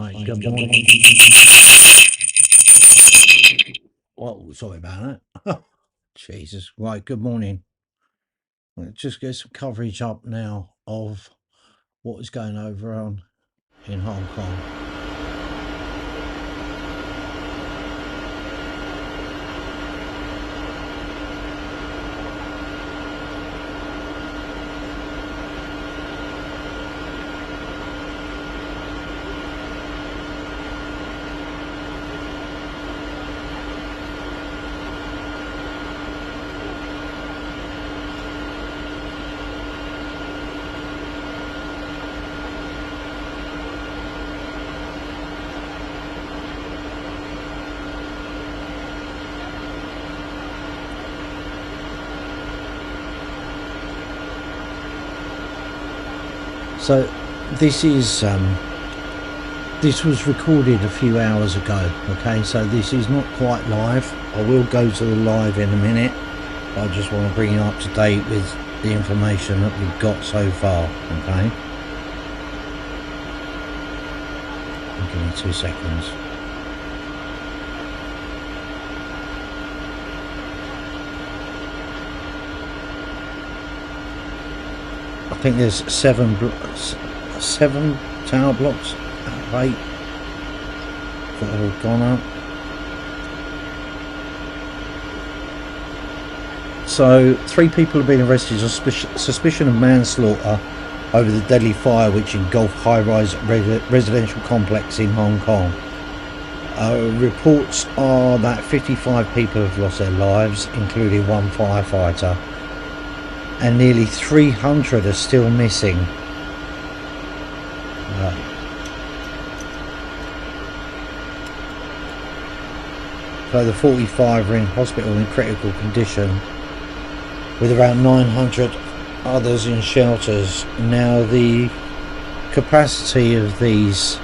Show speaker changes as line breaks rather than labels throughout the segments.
Right, good morning. Whoa, sorry about that. Jesus. Right, good morning. Let's just get some coverage up now of what is going over on in Hong Kong. So this was recorded a few hours ago, okay, so this is not quite live. I will go to the live in a minute, but I just want to bring you up to date with the information that we've got so far, okay. Give me 2 seconds. I think there's seven tower blocks out of 8 that have gone up. So 3 people have been arrested on suspicion of manslaughter over the deadly fire which engulfed high-rise residential complex in Hong Kong. Reports are that 55 people have lost their lives, including 1 firefighter, and nearly 300 are still missing. Further 45 are in hospital in critical condition, with around 900 others in shelters. Now, the capacity of these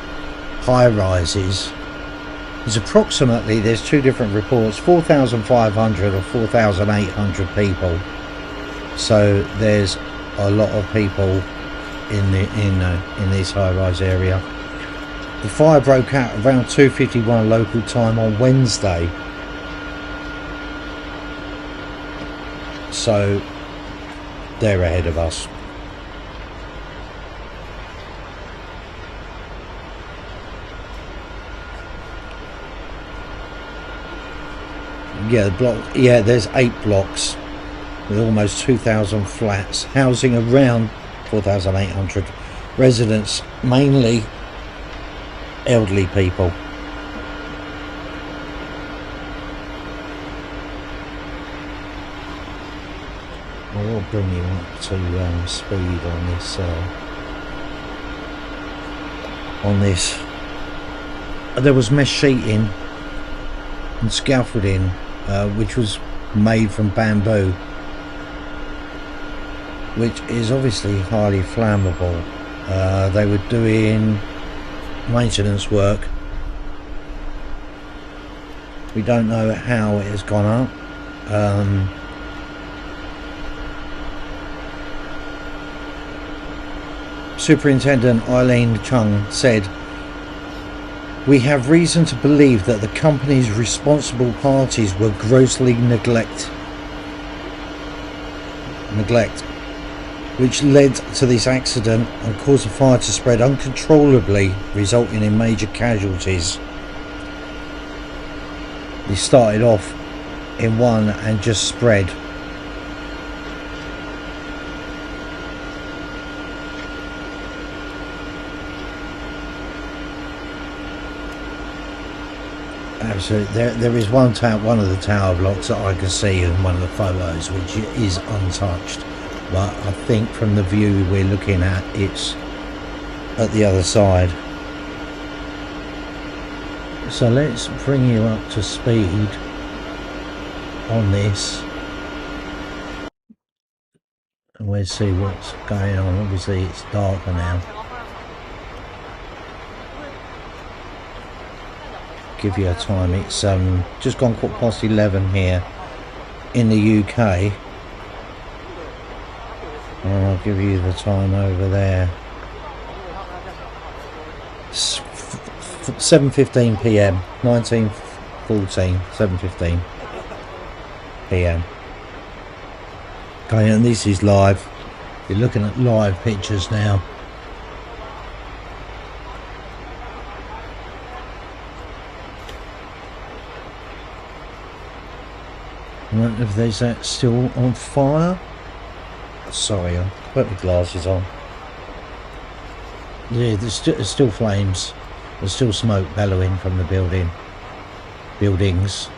high-rises is approximately, there's 2 different reports, 4,500 or 4,800 people. So there's a lot of people in this high-rise area. The fire broke out around 2:51 local time on Wednesday. So they're ahead of us. Yeah, there's 8 blocks with almost 2,000 flats, housing around 4,800 residents, mainly elderly people. I will bring you up to speed on this. There was mesh sheeting and scaffolding, which was made from bamboo, which is obviously highly flammable. They were doing maintenance work. We don't know how it has gone up. Superintendent Eileen Chung said, "We have reason to believe that the company's responsible parties were grossly neglect, which led to this accident and caused the fire to spread uncontrollably, resulting in major casualties." They started off in one and just spread. Absolutely. There is one of the tower blocks that I can see in one of the photos which is untouched, but I think from the view we're looking at, it's at the other side. So let's bring you up to speed on this and we'll see what's going on. Obviously it's darker now. Give you a time, it's just gone 11:15 here in the UK, and I'll give you the time over there. It's 7:15 p.m. 1914, 7:15 p.m. Okay, and this is live. You're looking at live pictures now. I don't know if there's that still on fire. Sorry, I'll put my glasses on. Yeah, there's still flames. There's still smoke bellowing from the buildings.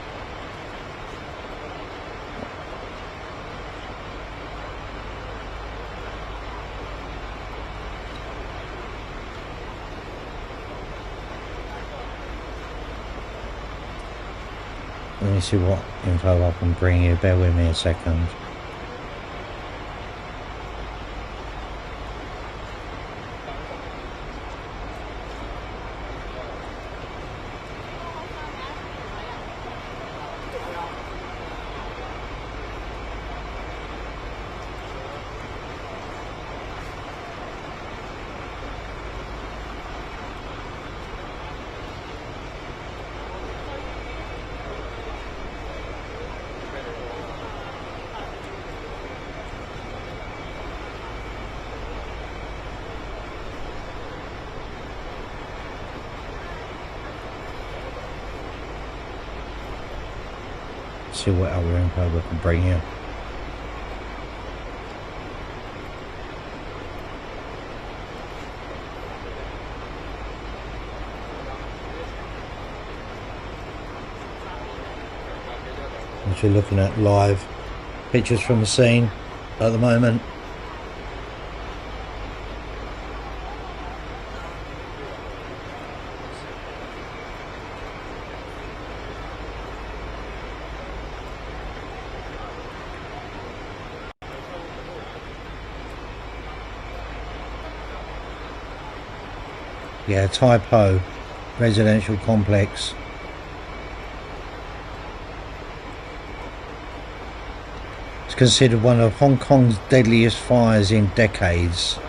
Let me see what info I can bring you. Bear with me a second. See what other info we can bring you. What you're looking at live pictures from the scene at the moment. Yeah, Tai Po residential complex. It's considered one of Hong Kong's deadliest fires in decades.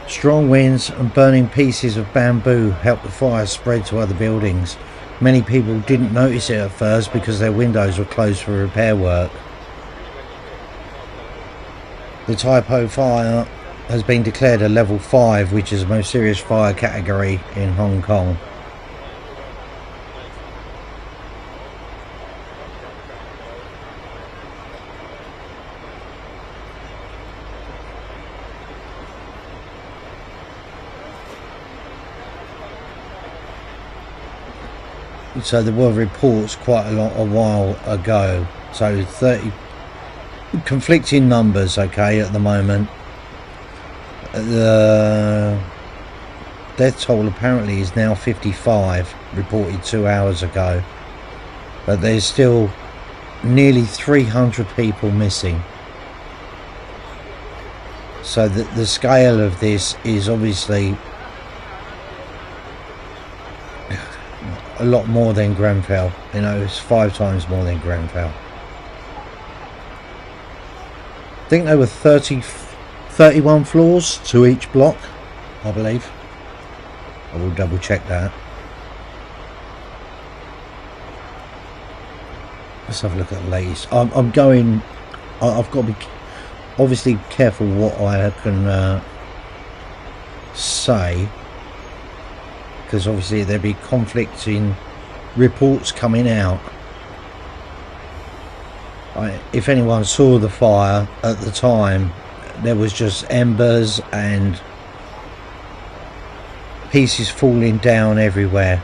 Strong winds and burning pieces of bamboo helped the fire spread to other buildings. Many people didn't notice it at first because their windows were closed for repair work. The Tai Po fire has been declared a level 5, which is the most serious fire category in Hong Kong. So there were reports quite a while ago. So 30 conflicting numbers, okay, at the moment. The death toll apparently is now 55, reported 2 hours ago, but there's still nearly 300 people missing. So the scale of this is obviously a lot more than Grenfell. You know, it's 5 times more than Grenfell. I think there were 31 floors to each block, I believe. I will double check that. Let's have a look at the latest. I've got to be obviously careful what I can say, because obviously there'll be conflicting reports coming out. If anyone saw the fire at the time, there was just embers and pieces falling down everywhere.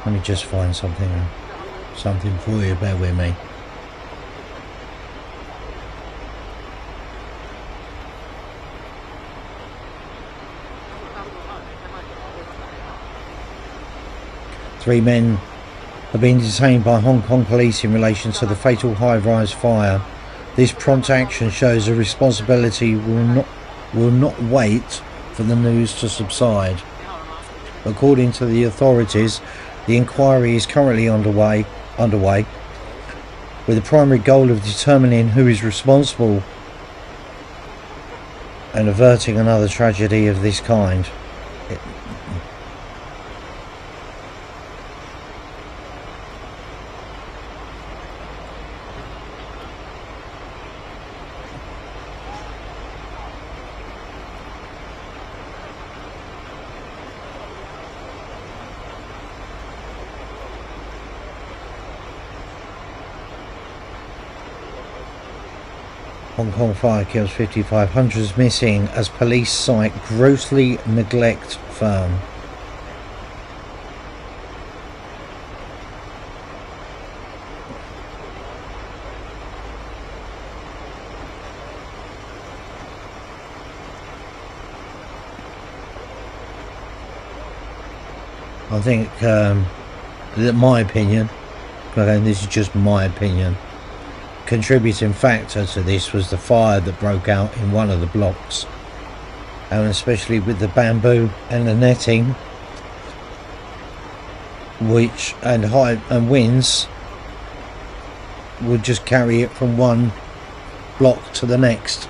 Let me just find something for you, bear with me. Three men have been detained by Hong Kong police in relation to the fatal high-rise fire. This prompt action shows the responsibility will not wait for the news to subside. According to the authorities, the inquiry is currently underway, with the primary goal of determining who is responsible and averting another tragedy of this kind. Hong Kong fire kills 55, hundreds missing as police cite grossly neglect firm. I think that my opinion, and this is just my opinion, contributing factor to this was the fire that broke out in one of the blocks, and especially with the bamboo and the netting, which and winds would just carry it from one block to the next.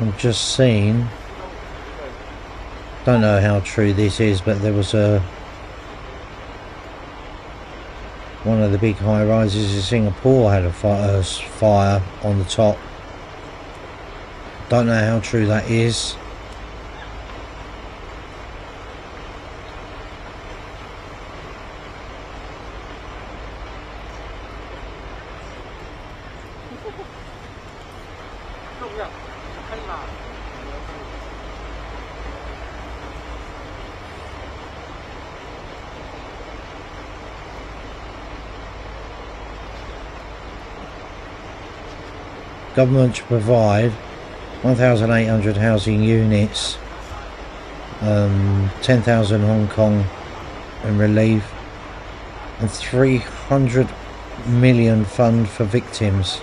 I've just seen, don't know how true this is, but there was one of the big high rises in Singapore had a fire on the top. Don't know how true that is. Government to provide 1,800 housing units, 10,000 Hong Kong in relief, and 300 million fund for victims.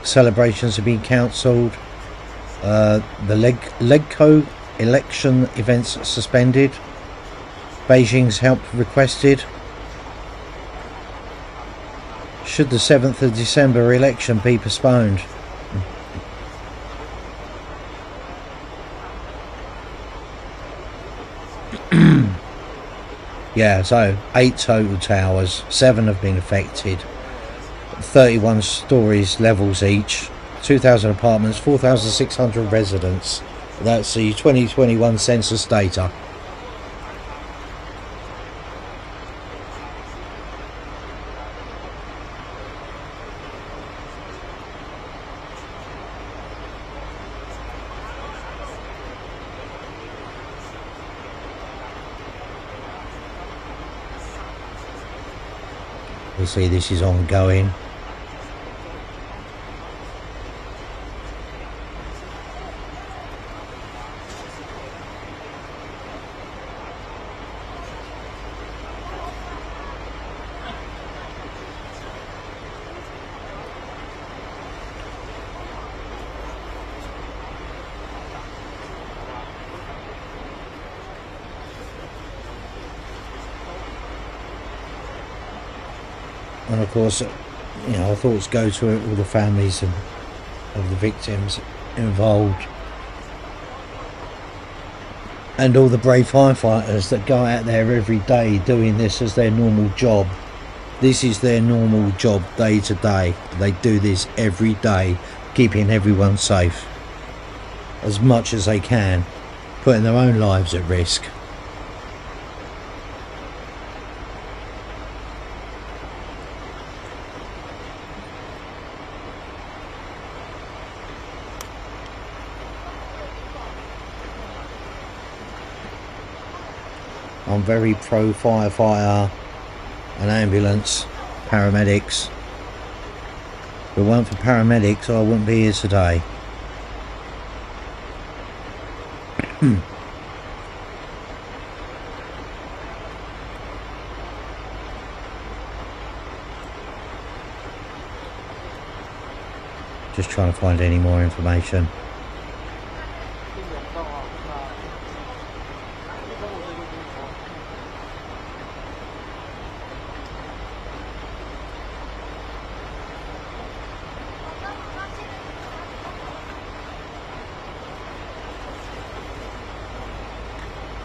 Celebrations have been cancelled. The Legco election events suspended. Beijing's help requested. Should the 7th of December election be postponed? Yeah, so 8 total towers, 7 have been affected, 31 stories levels each, 2,000 apartments, 4,600 residents. That's the 2021 census data. Obviously this is ongoing. And of course, you know, our thoughts go to all the families of the victims involved, and all the brave firefighters that go out there every day doing this as their normal job. This is their normal job, day to day. They do this every day, keeping everyone safe as much as they can. putting their own lives at risk. I'm very pro firefighter and ambulance, paramedics. If it weren't for paramedics, I wouldn't be here today. Just trying to find any more information.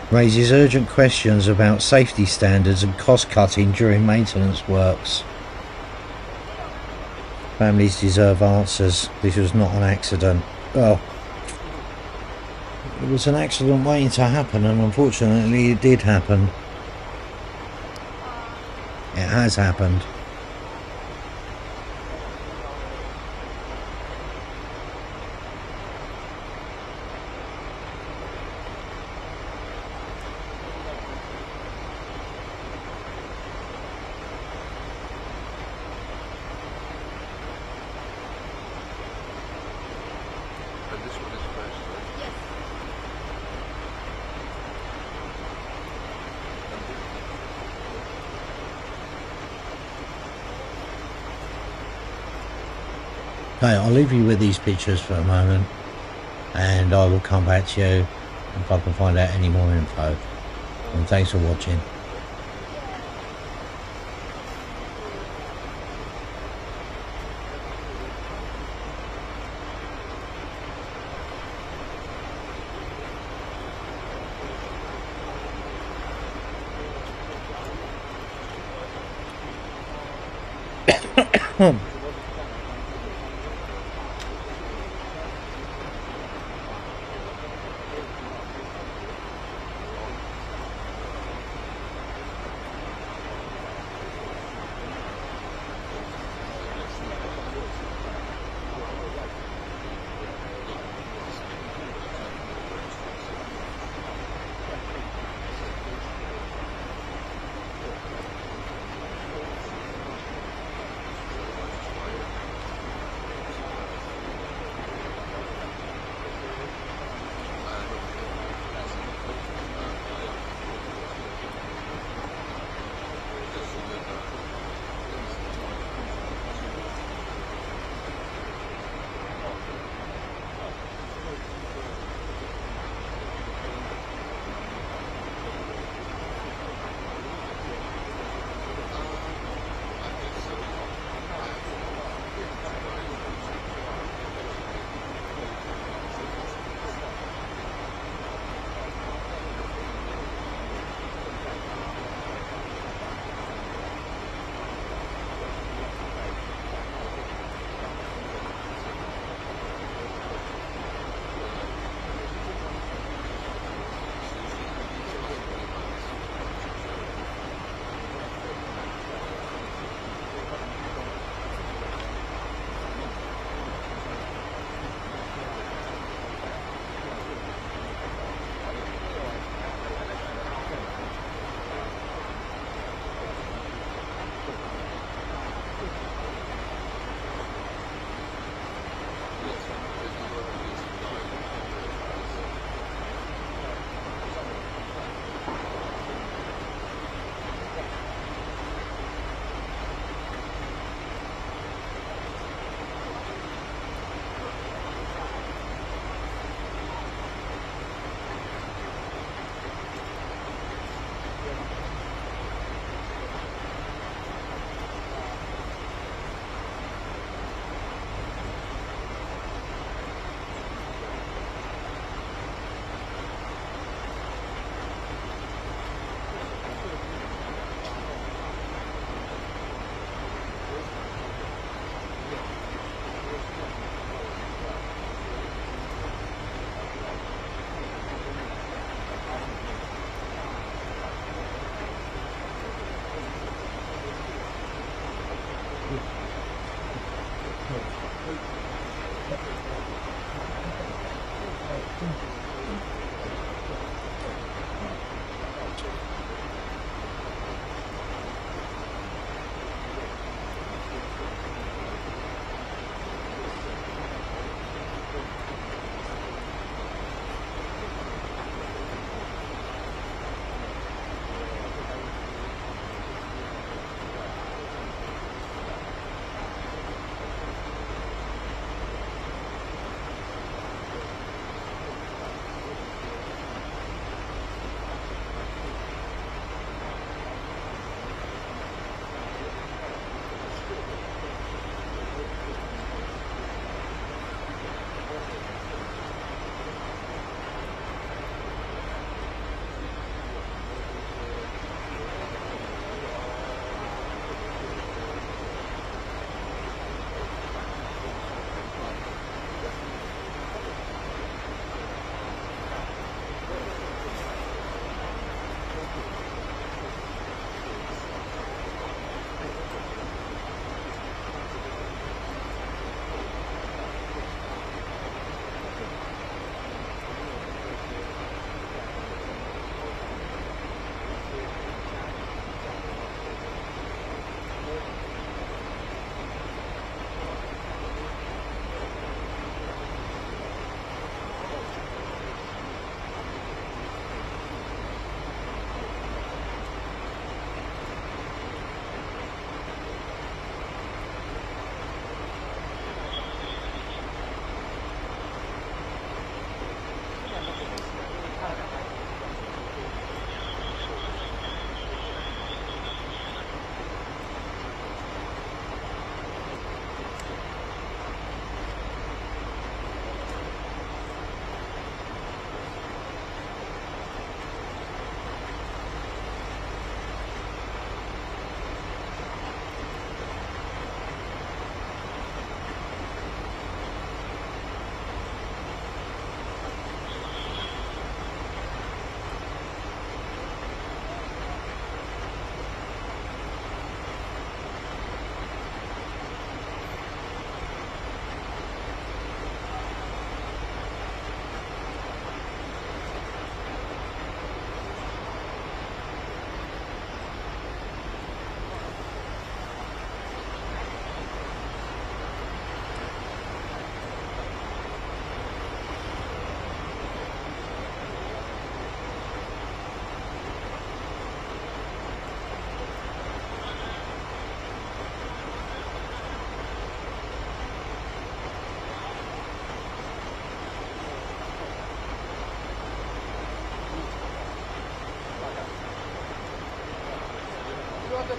Raises urgent questions about safety standards and cost cutting during maintenance works. Families deserve answers. This was not an accident. Well, it was an accident waiting to happen, and unfortunately it did happen. It has happened. Okay, I'll leave you with these pictures for a moment, and I will come back to you if I can find out any more info. And thanks for watching.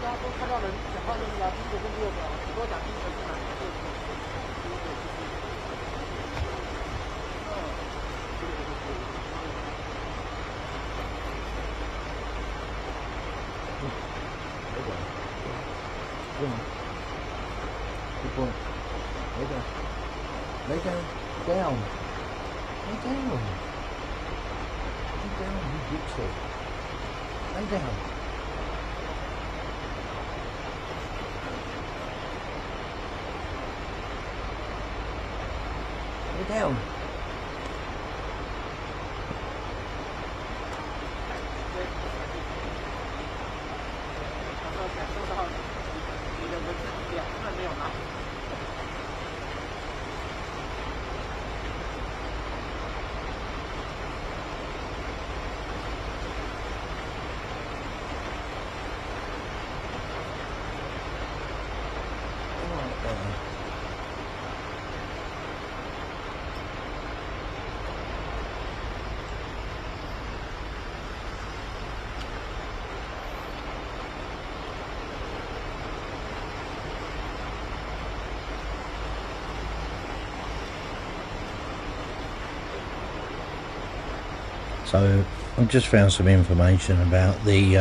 大家都看到人讲话就是啊，第一个跟第二个，你跟我讲第一个是哪个？第一个
Good boy. Lay down. Lay down. Down. Lay down. Lay down, you jigsaw. Lay down. Lay down. So I've just found some information about the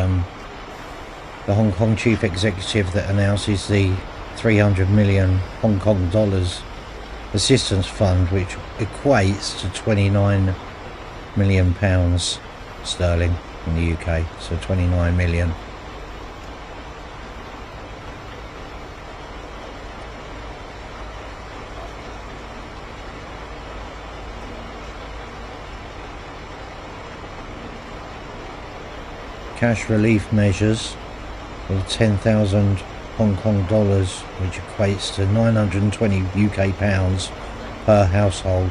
Hong Kong chief executive that announces the 300 million Hong Kong dollars assistance fund, which equates to 29 million pounds sterling in the UK, so 29 million. Cash relief measures of 10,000 Hong Kong dollars, which equates to 920 UK pounds per household.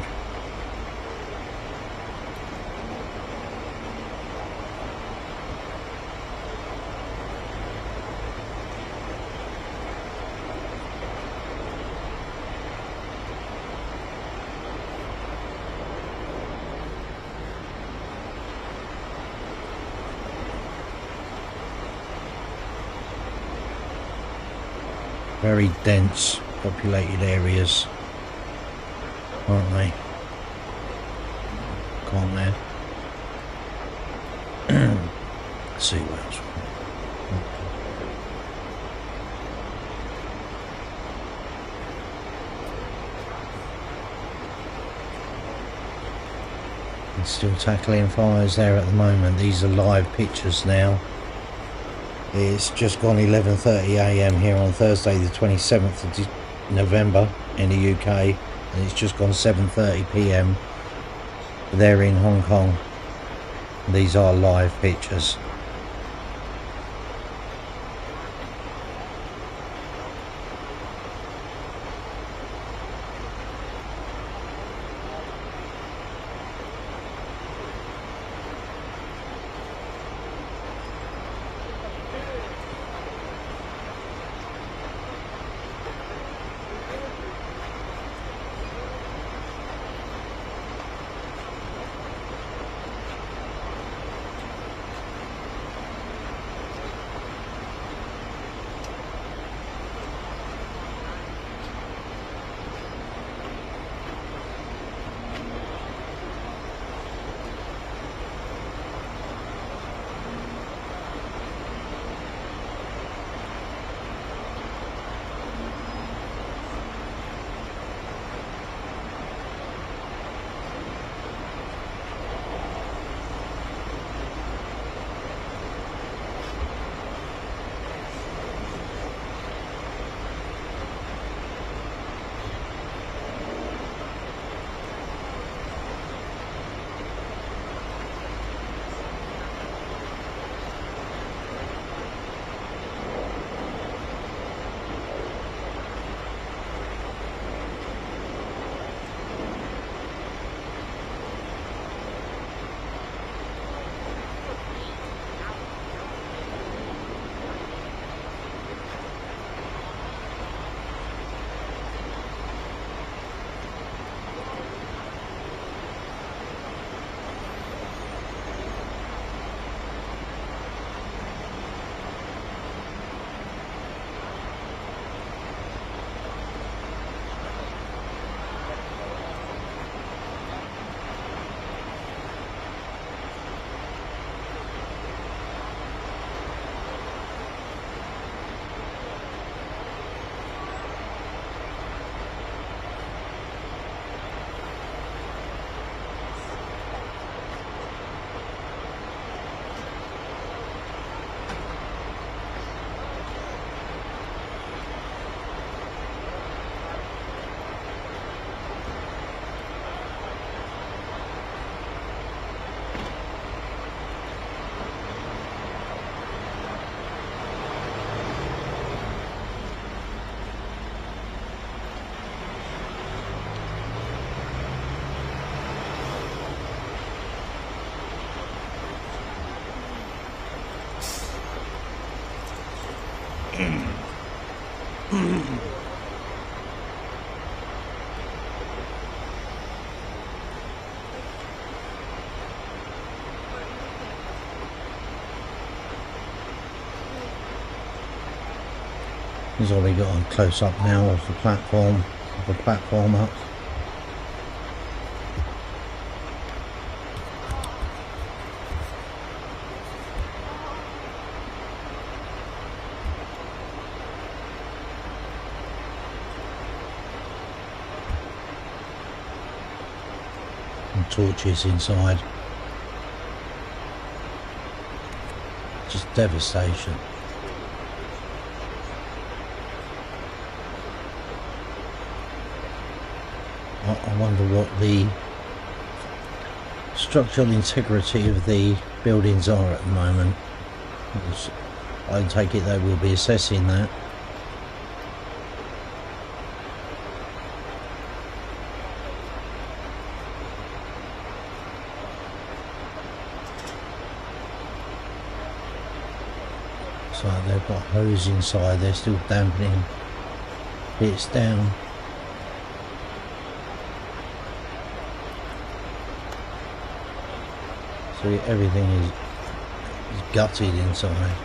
Very dense populated areas, aren't they? Can't there? Let's see what else. It's still tackling fires there at the moment. These are live pictures now. It's just gone 11:30 AM here on Thursday the 27th of November in the UK, and it's just gone 7:30 PM there in Hong Kong. These are live pictures. He's already got a close up now of the platform up. And torches inside. Just devastation. I wonder what the structural integrity of the buildings are at the moment. I take it they will be assessing that. So they've got hose inside, they're still dampening bits down. So everything is gutted inside.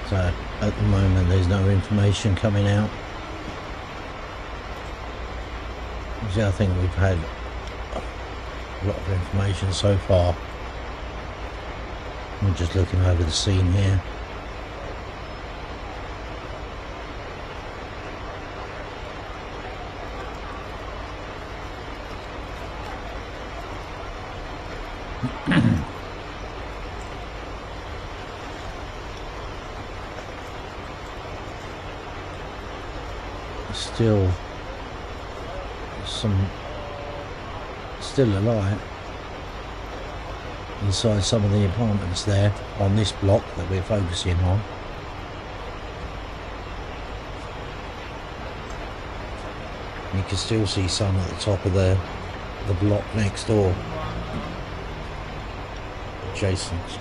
So at the moment there's no information coming out. So I think we've had a lot of information so far. I'm just looking over the scene here. Still a light inside some of the apartments there on this block that we're focusing on. You can still see some at the top of the block next door, adjacent.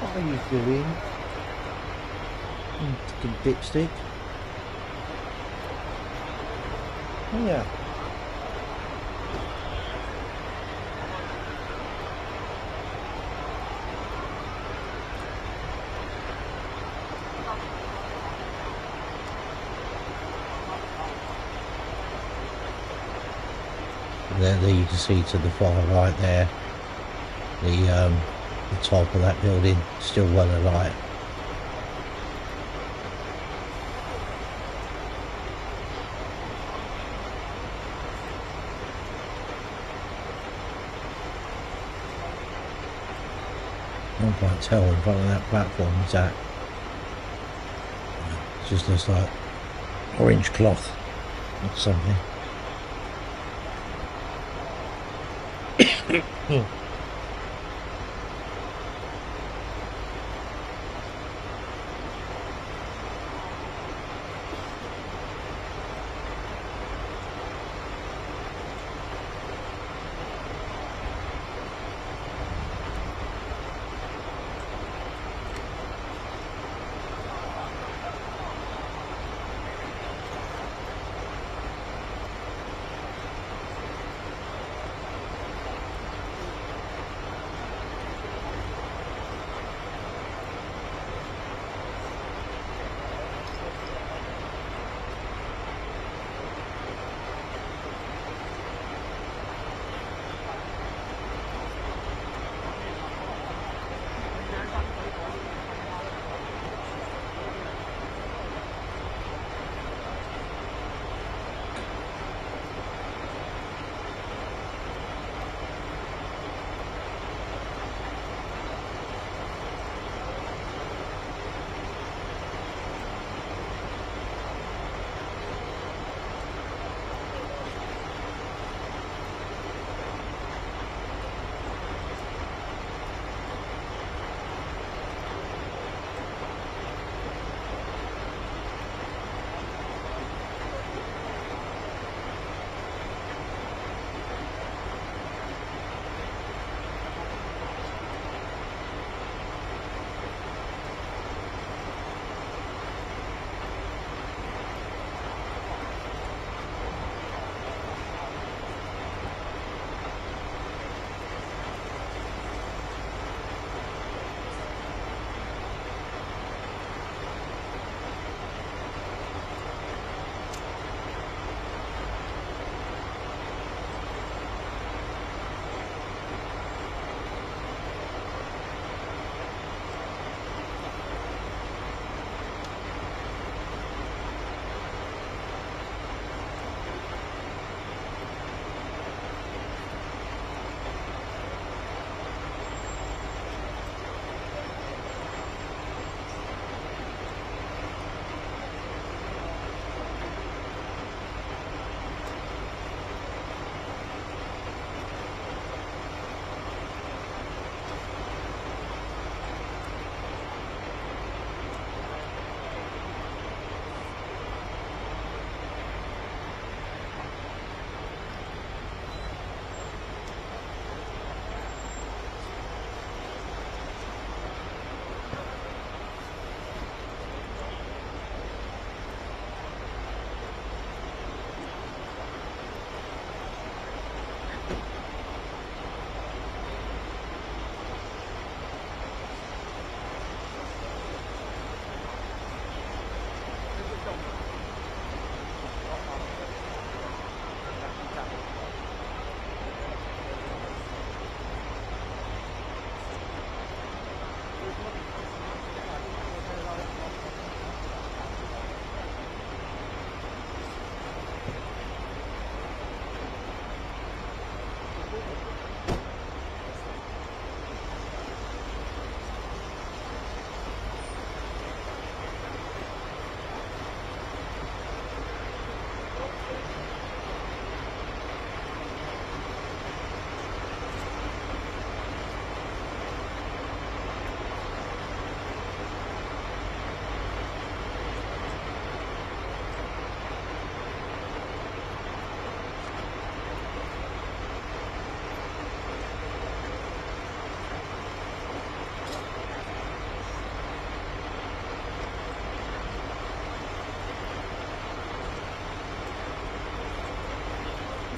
What are you doing? You dipstick. Yeah. There you can see to the far right there, the top of that building still well alight. I can't quite tell in front of that platform is that it just looks like orange cloth or something.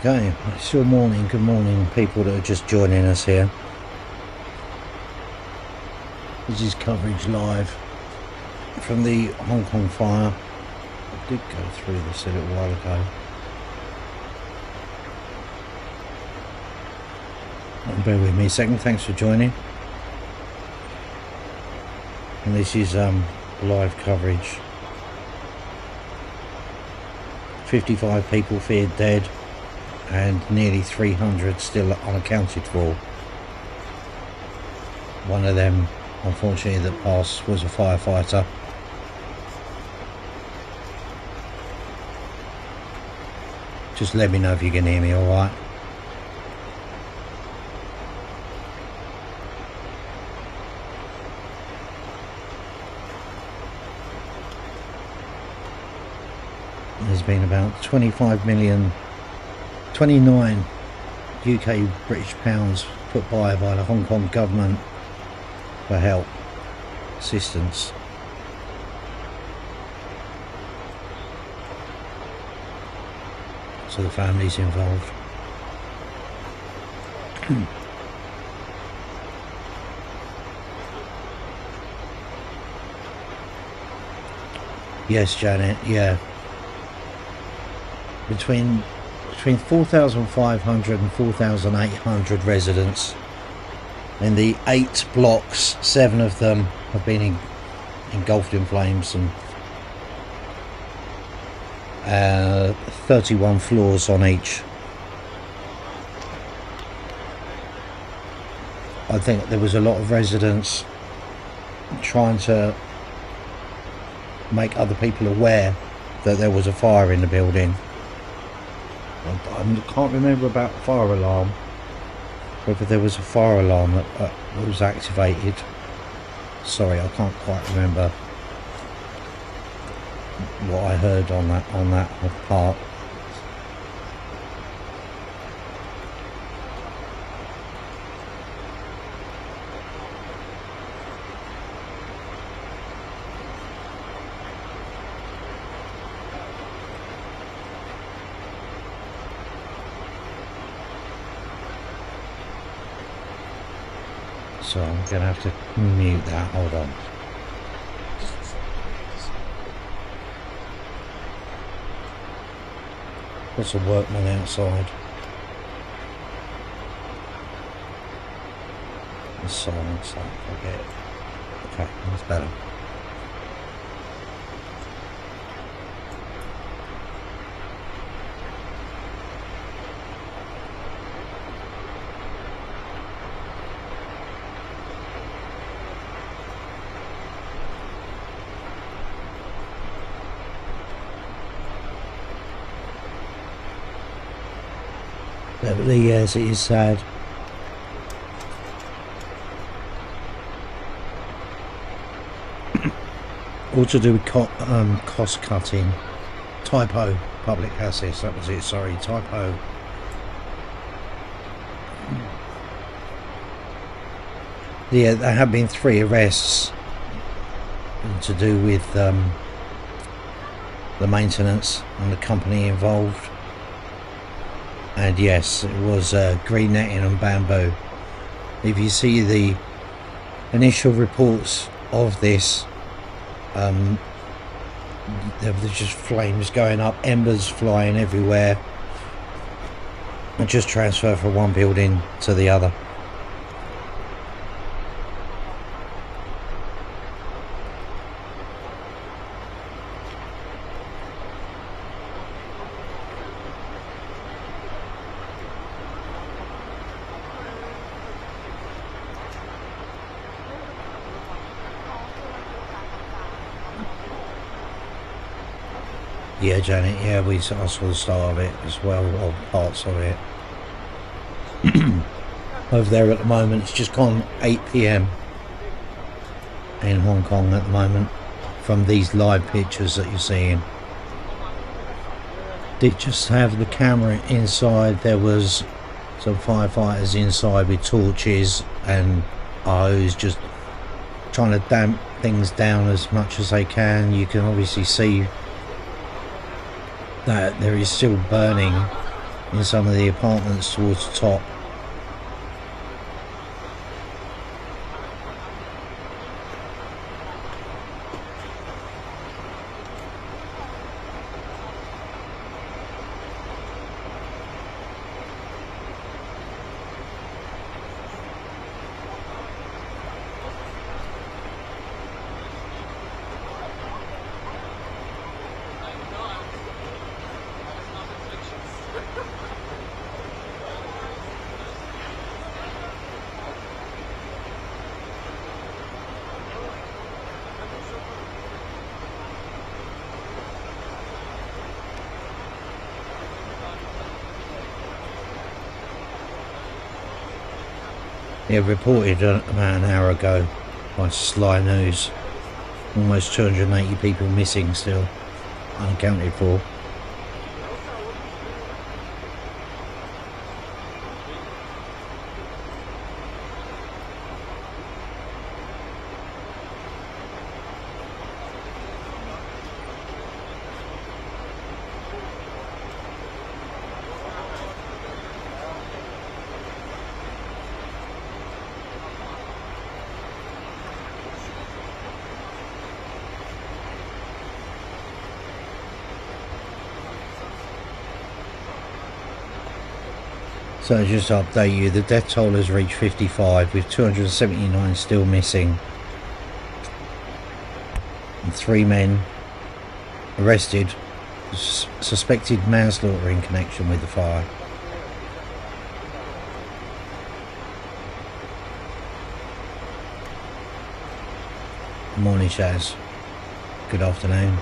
Okay, it's your morning. Good morning, people that are just joining us here. This is coverage live from the Hong Kong fire. I did go through this a little while ago. Bear with me a second. Thanks for joining. And this is live coverage. 55 people feared dead and nearly 300 still unaccounted for. One of them, unfortunately, that passed was a firefighter. Just let me know if you can hear me all right. There's been about 29 UK British pounds put by the Hong Kong government for help, assistance. So the families involved. Yes, Janet, yeah. Between 4,500 and 4,800 residents in the 8 blocks. 7 of them have been engulfed in flames, and 31 floors on each. I think there was a lot of residents trying to make other people aware that there was a fire in the building. I can't remember about the fire alarm, whether there was a fire alarm that was activated. Sorry, I can't quite remember what I heard on that part. So I'm going to have to mute that. Hold on. There's a workman outside. The silence that I get. Okay, that's better. Yes, it is sad. All to do with cost cutting. Typo, public access, that was it, sorry, typo. Yeah, there have been 3 arrests to do with the maintenance and the company involved. And yes, it was green netting and bamboo. If you see the initial reports of this, there's just flames going up, embers flying everywhere, and just transfer from one building to the other. Yeah, Janet, yeah, I saw the start of it as well, or parts of it. Over there at the moment, it's just gone 8 PM in Hong Kong at the moment, from these live pictures that you're seeing. Did just have the camera inside. There was some firefighters inside with torches and hose, just trying to damp things down as much as they can. You can obviously see that there is still burning in some of the apartments towards the top. Yeah, reported about an hour ago by Sly News. Almost 280 people missing still, unaccounted for. So just to update you, the death toll has reached 55 with 279 still missing. And 3 men arrested, suspected manslaughter in connection with the fire. Morning, Shaz. Good afternoon.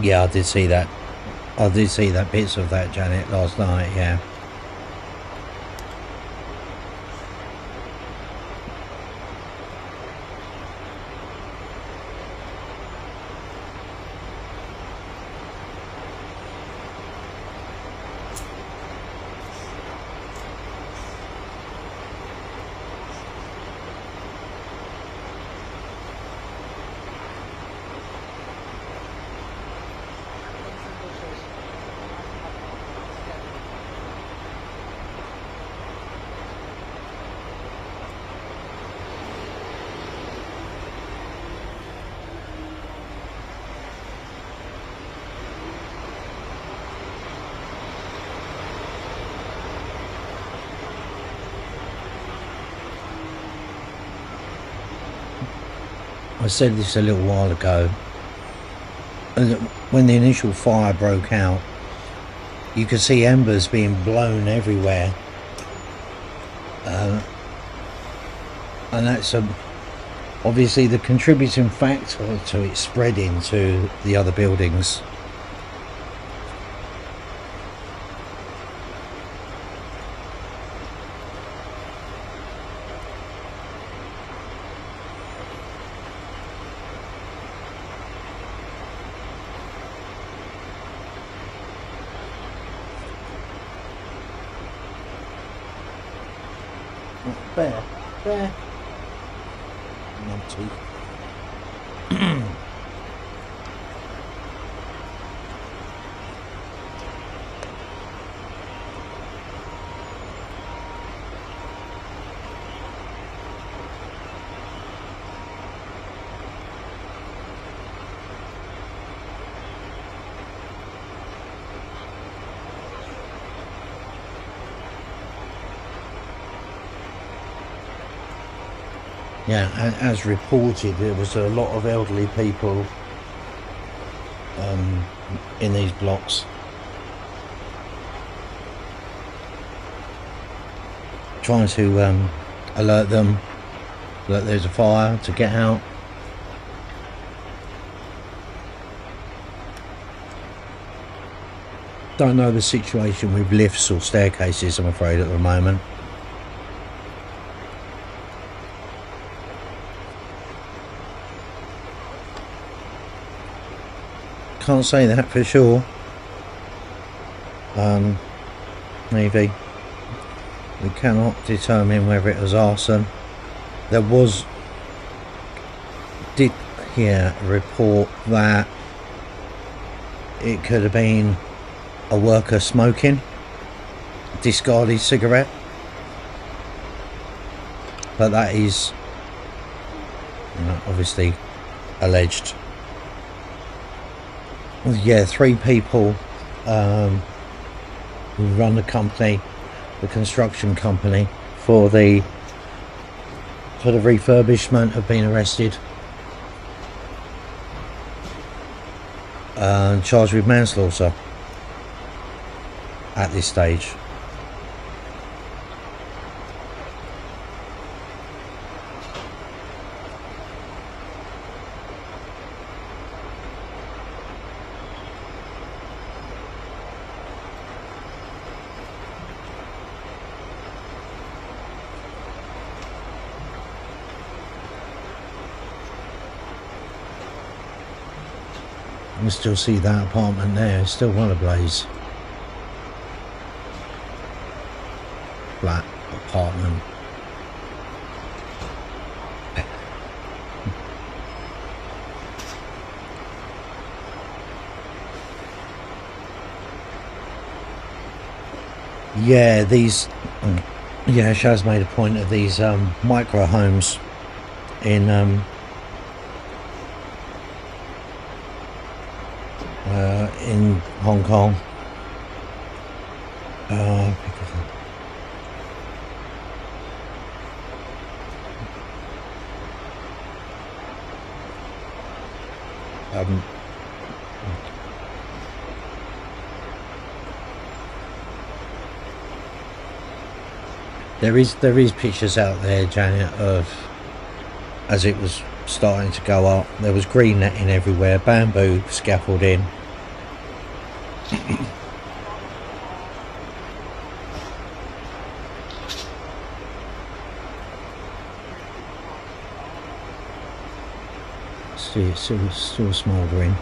Yeah, I did see that. I did see that bits of that, Janet, last night, yeah. I said this a little while ago. When the initial fire broke out, you could see embers being blown everywhere. And that's obviously the contributing factor to it spreading to the other buildings. Bear. Naughty. Yeah, as reported, there was a lot of elderly people in these blocks. Trying to alert them that there's a fire to get out. Don't know the situation with lifts or staircases, I'm afraid, at the moment. can't say that for sure. Maybe. We cannot determine whether it was arson. There did hear a report that it could have been a worker smoking discarded cigarette, but that is, you know, obviously alleged. Yeah, 3 people who run the company, the construction company, for the refurbishment have been arrested and charged with manslaughter at this stage. You can still see that apartment there, it's still one ablaze. Flat apartment. Yeah, these, yeah, Shaz made a point of these micro homes in Hong Kong. There is pictures out there, Janet, of as it was starting to go up. There was green netting everywhere, bamboo scaffolding. See, it's still smouldering.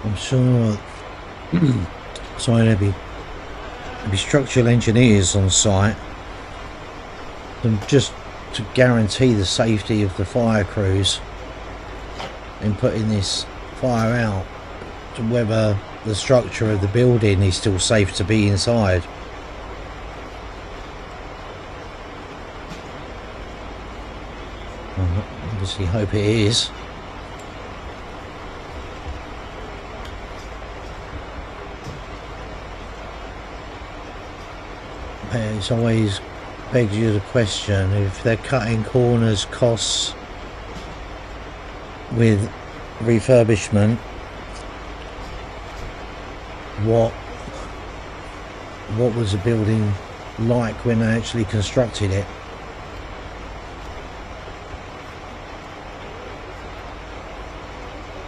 I'm sure so there'll be structural engineers on site, and just to guarantee the safety of the fire crews in putting this fire out, to whether the structure of the building is still safe to be inside. I obviously hope it is. It's always begs you the question, if they're cutting corners costs with refurbishment, what was the building like when they actually constructed it?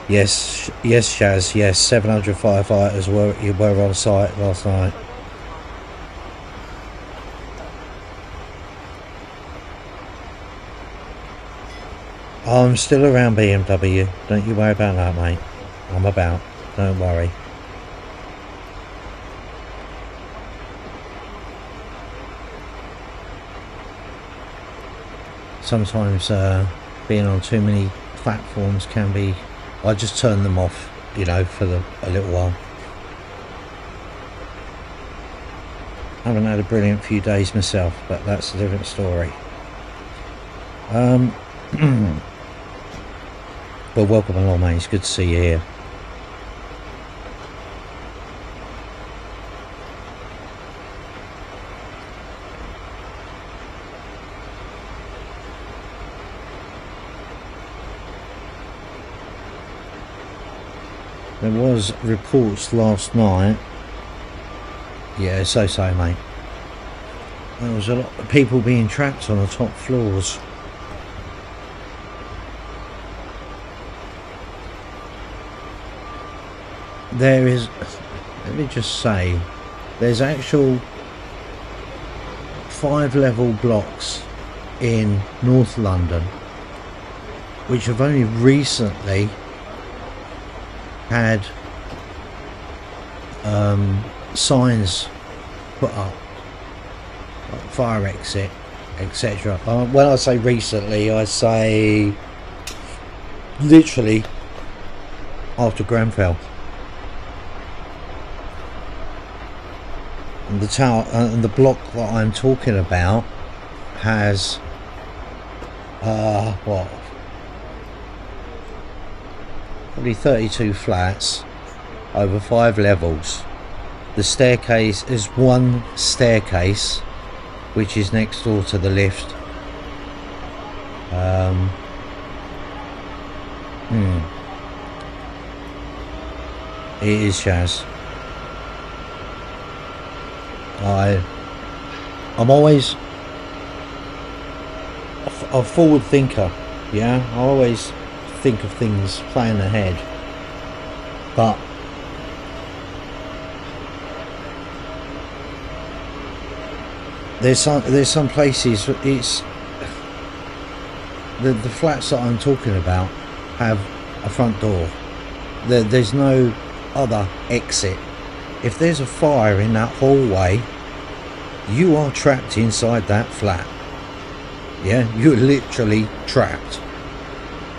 Yes, Shaz, yes, 700 firefighters were on site last night. I'm still around BMW, don't you worry about that, mate. I'm about, don't worry. Sometimes being on too many platforms can be, I just turn them off, you know, for a little while. Haven't had a brilliant few days myself, but that's a different story. But welcome along, mate. It's good to see you here. There was reports last night. Yeah, so mate. There was a lot of people being trapped on the top floors. There is, let me just say, there's actual 5-level blocks in North London which have only recently had signs put up, like fire exit, etc. When I say recently, I say literally after Grenfell. And the tower and the block that I'm talking about has what, probably 32 flats over 5 levels. The staircase is one staircase which is next door to the lift. It is Shaz. I'm always a forward thinker, yeah. I always think of things playing ahead, but there's some places it's the flats that I'm talking about have a front door. There's no other exit. If there's a fire in that hallway, you are trapped inside that flat. Yeah, you're literally trapped.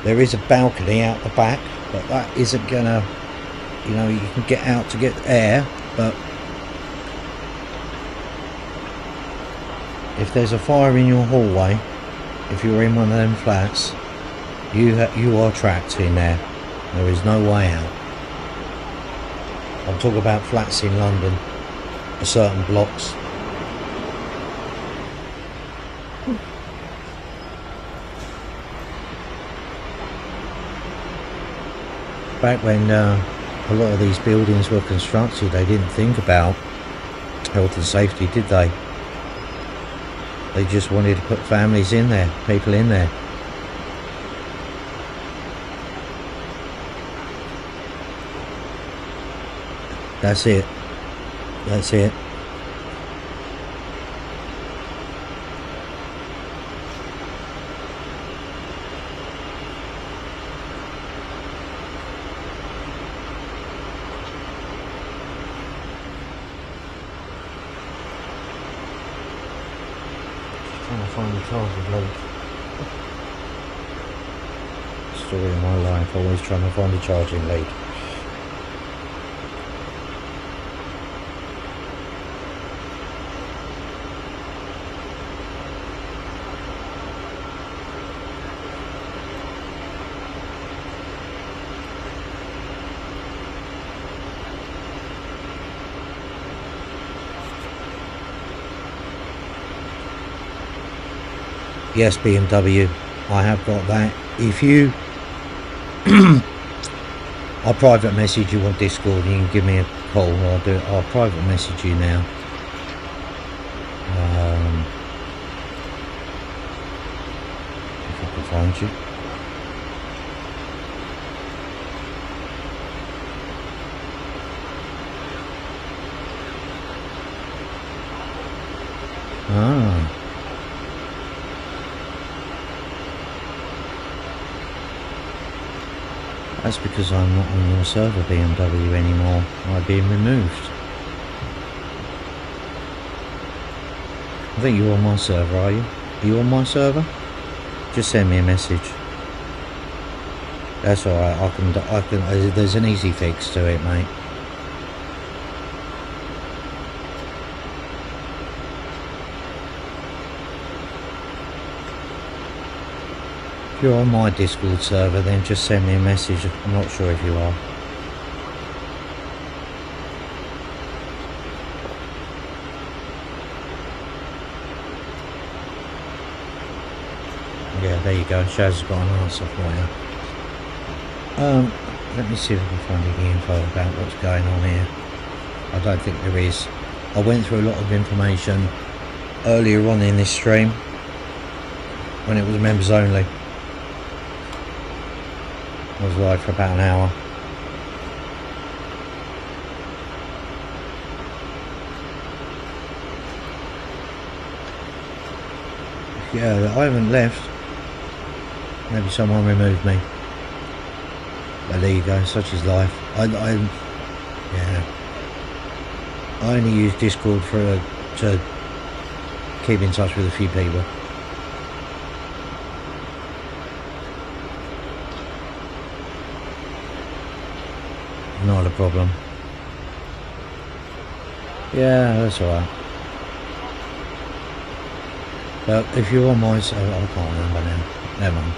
There is a balcony out the back, but that isn't gonna, you know, you can get out to get air, but if there's a fire in your hallway, if you're in one of them flats, you are trapped in there. There is no way out. I'm talking about flats in London, certain blocks. Back when a lot of these buildings were constructed, they didn't think about health and safety, did they? They just wanted to put families in there, people in there. That's it. That's it. Trying to find the charger lead. Story of my life, always trying to find a charging lead. Yes, BMW, I have got that. If you I'll private message you on Discord, you can give me a call, or I'll private message you now. If I can find you. Ah. That's because I'm not on your server, BMW, anymore. I've been removed. I think you're on my server, are you? Are you on my server? Just send me a message. That's alright, I can, there's an easy fix to it, mate. If you're on my Discord server, then just send me a message. I'm not sure if you are. Yeah, there you go. Shaz's got an answer for you. Let me see if I can find any info about what's going on here. I don't think there is. I went through a lot of information earlier on in this stream when it was members only. I was live for about an hour. Yeah, I haven't left. Maybe someone removed me. But there you go, such is life. Yeah. I only use Discord to keep in touch with a few people. Not a problem. Yeah, that's alright. But if you're on my server, I can't remember now. Never mind.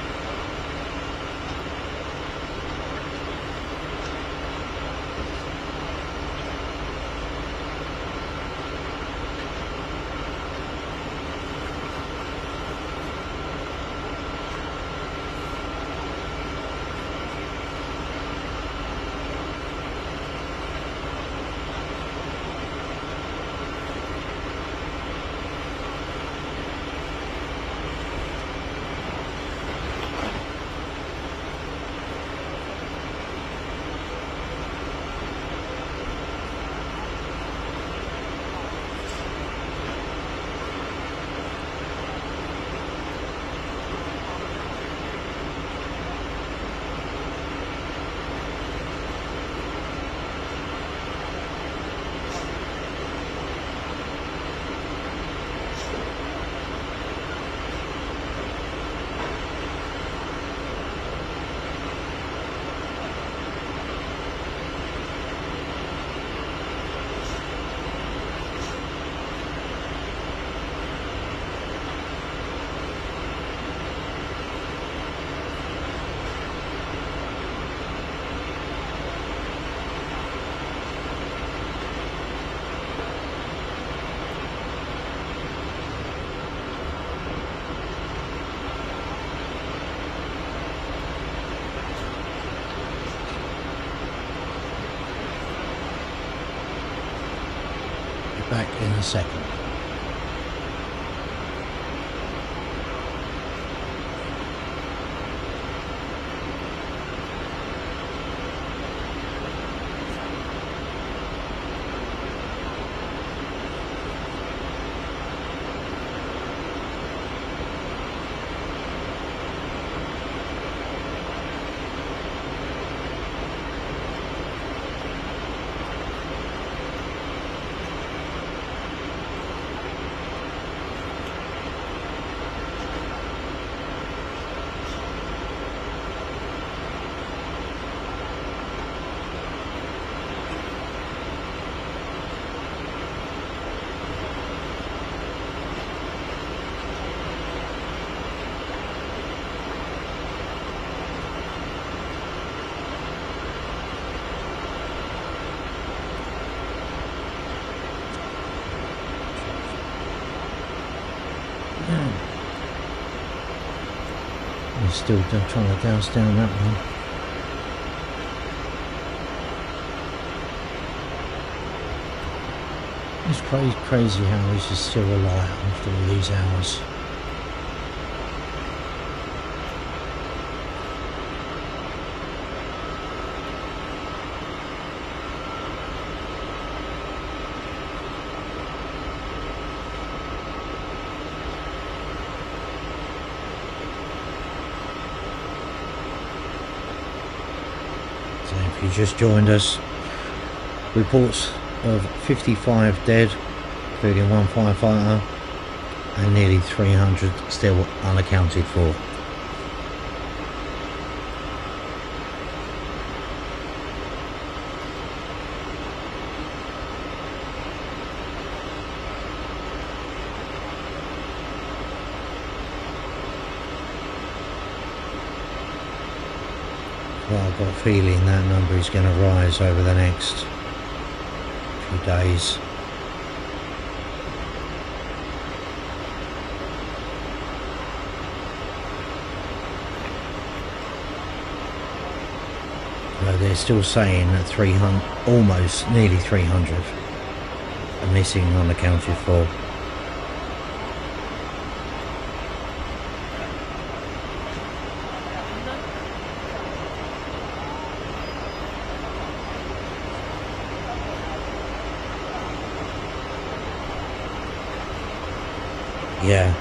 Back in a second. We're still trying to douse down that one. It's crazy how this is still alive after all these hours. If you just joined us, reports of 55 dead, including one firefighter, and nearly 300 still unaccounted for. Well, I've got a feeling that number is going to rise over the next few days. So they're still saying that 300, almost nearly 300 are missing, unaccounted for. Yeah,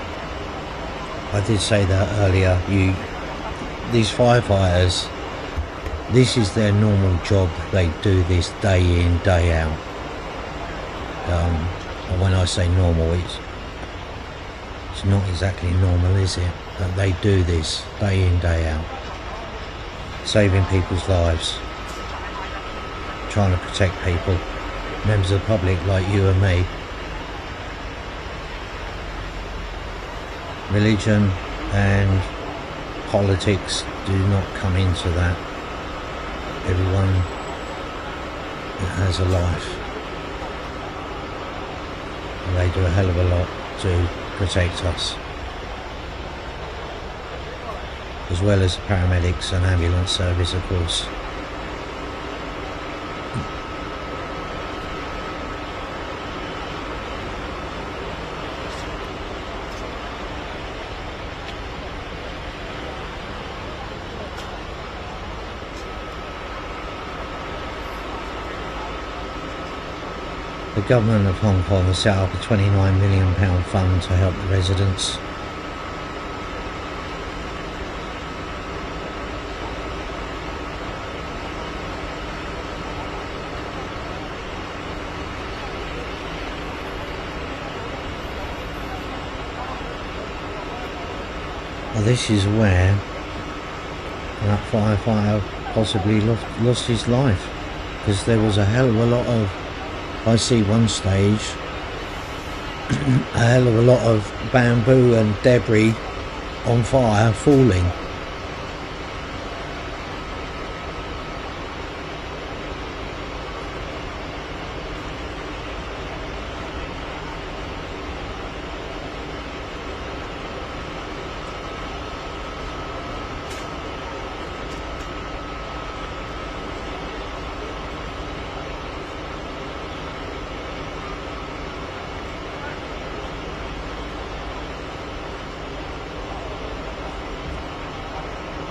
I did say that earlier. These firefighters, this is their normal job. They do this day in, day out. And when I say normal, it's not exactly normal, is it? But they do this day in, day out, saving people's lives, trying to protect people, members of the public like you and me. Religion and politics do not come into that. Everyone has a life, and they do a hell of a lot to protect us, as well as the paramedics and ambulance service, of course. The government of Hong Kong has set up a £29 million fund to help the residents. Well, this is where that firefighter possibly lost his life, because there was a hell of a lot of, I see one stage, a hell of a lot of bamboo and debris on fire falling.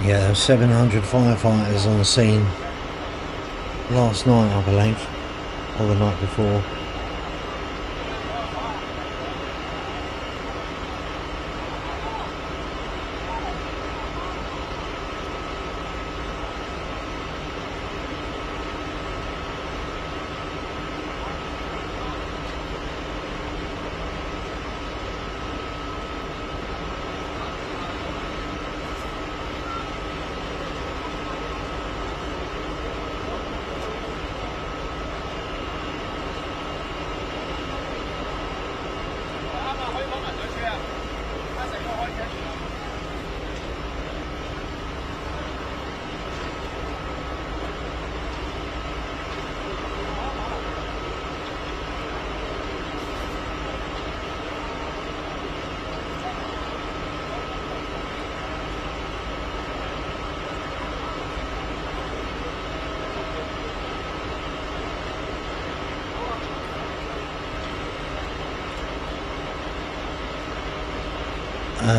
Yeah, there were 700 firefighters on the scene last night, I believe, or the night before.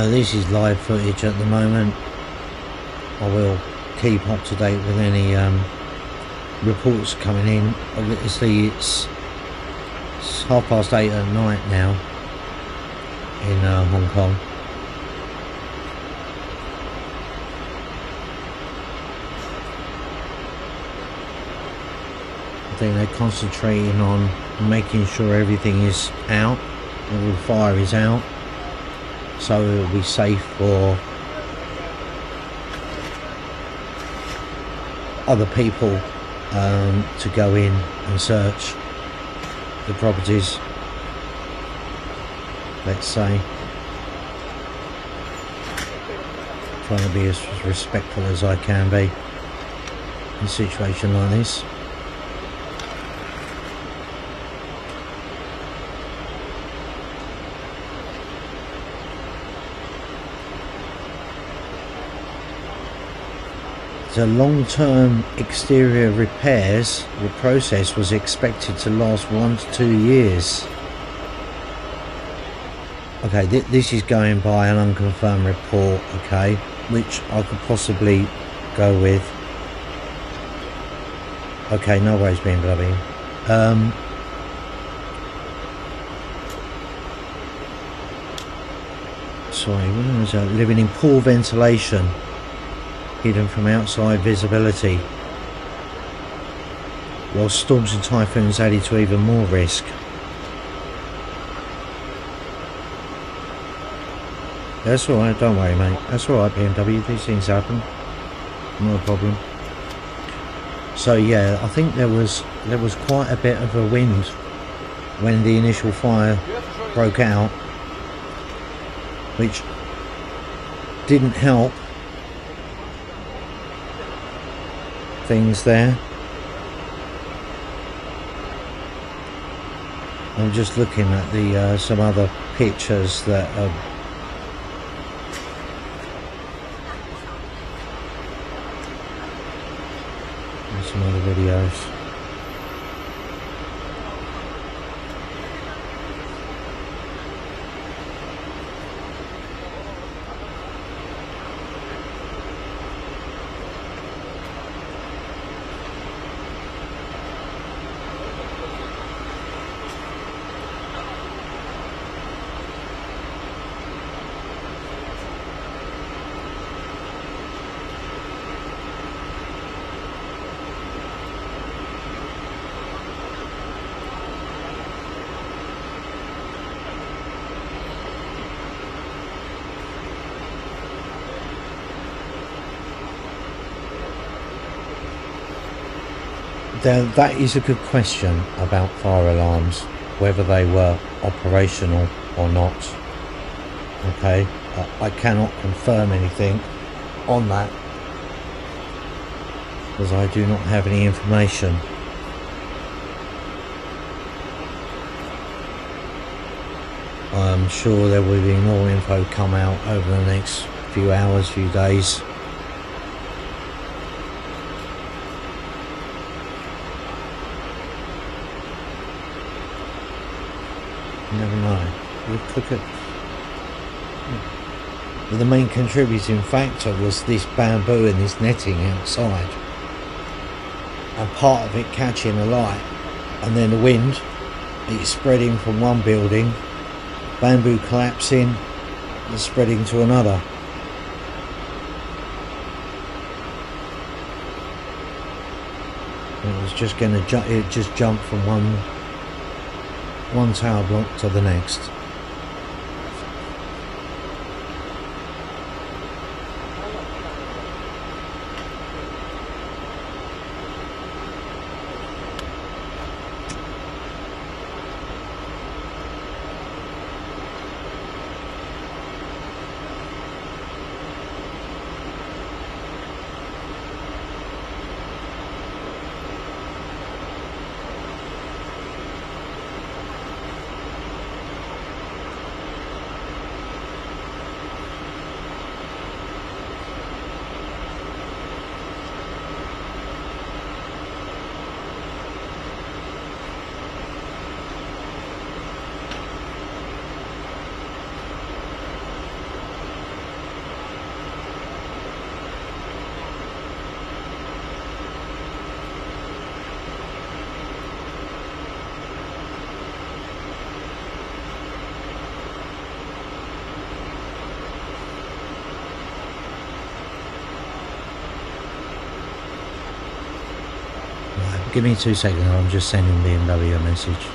This is live footage at the moment. I will keep up to date with any reports coming in. Obviously it's 8:30 at night now in Hong Kong. I think they're concentrating on making sure everything is out, all the fire is out, so it will be safe for other people to go in and search the properties, let's say. Trying to be as respectful as I can be. in a situation like this. The long-term exterior repairs, the process was expected to last 1 to 2 years. Okay, this is going by an unconfirmed report, okay, which I could possibly go with. Okay, no worries, BMW. Sorry, what was that? Living in poor ventilation, hidden from outside visibility, while storms and typhoons added to even more risk. That's alright, don't worry mate, that's alright BMW, these things happen, not a problem. So yeah, I think there was quite a bit of a wind when the initial fire broke out, which didn't help things there. I'm just looking at the some other pictures that and some other videos. That is a good question about fire alarms, whether they were operational or not. Okay, I cannot confirm anything on that because I do not have any information. I'm sure there will be more info come out over the next few hours, few days. Never know. Look at the main contributing factor was this bamboo and this netting outside, and part of it catching alight, and then the wind, it's spreading from one building, bamboo collapsing and spreading to another. It was just going to it just jumped from one tower block to the next. Give me 2 seconds, I'm just sending BMW a message.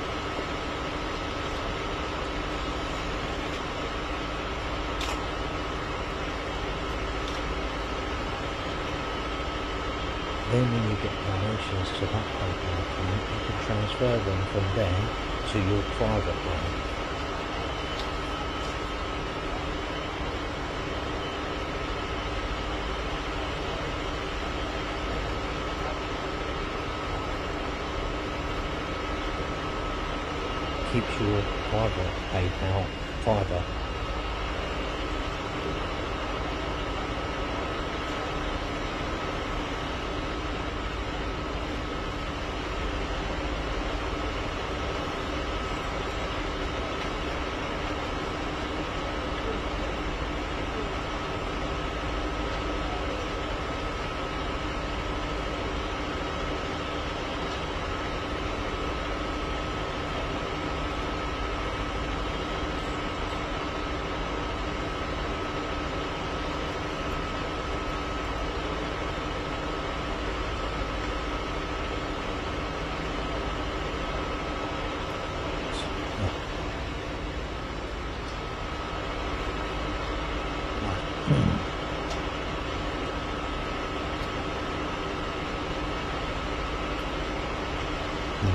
Then when you get donations to that PayPal account, you can transfer them from there to your private one. keeps your fibre PayPal fibre.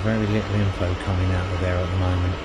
Very little info coming out of there at the moment.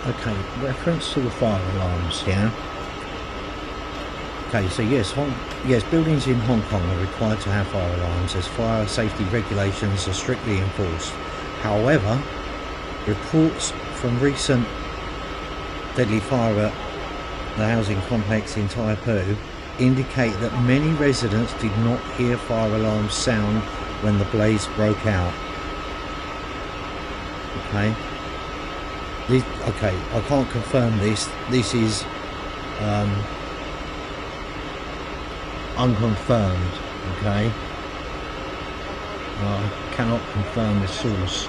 Okay, reference to the fire alarms, yeah? Okay, so yes, buildings in Hong Kong are required to have fire alarms as fire safety regulations are strictly enforced. However, reports from recent deadly fire at the housing complex in Tai Po indicate that many residents did not hear fire alarms sound when the blaze broke out. Okay. Okay, I can't confirm this. This is unconfirmed. Okay, I cannot confirm the source,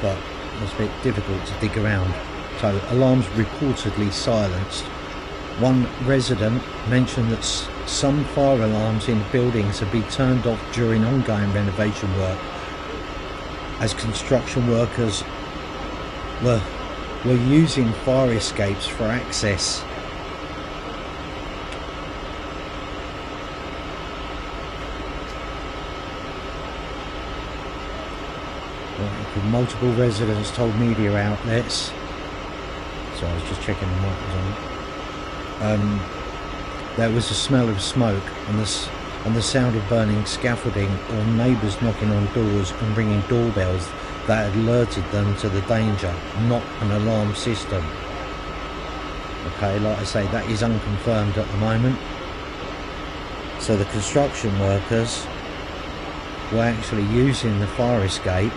but it's a bit difficult to dig around. So, alarms reportedly silenced. One resident mentioned that some fire alarms in buildings have been turned off during ongoing renovation work, as construction workers were using fire escapes for access. Multiple residents told media outlets. So I was just checking what was on. there was a smell of smoke and the sound of burning scaffolding, or neighbours knocking on doors and ringing doorbells that had alerted them to the danger, not an alarm system. Okay, like I say, that is unconfirmed at the moment. So the construction workers were actually using the fire escape.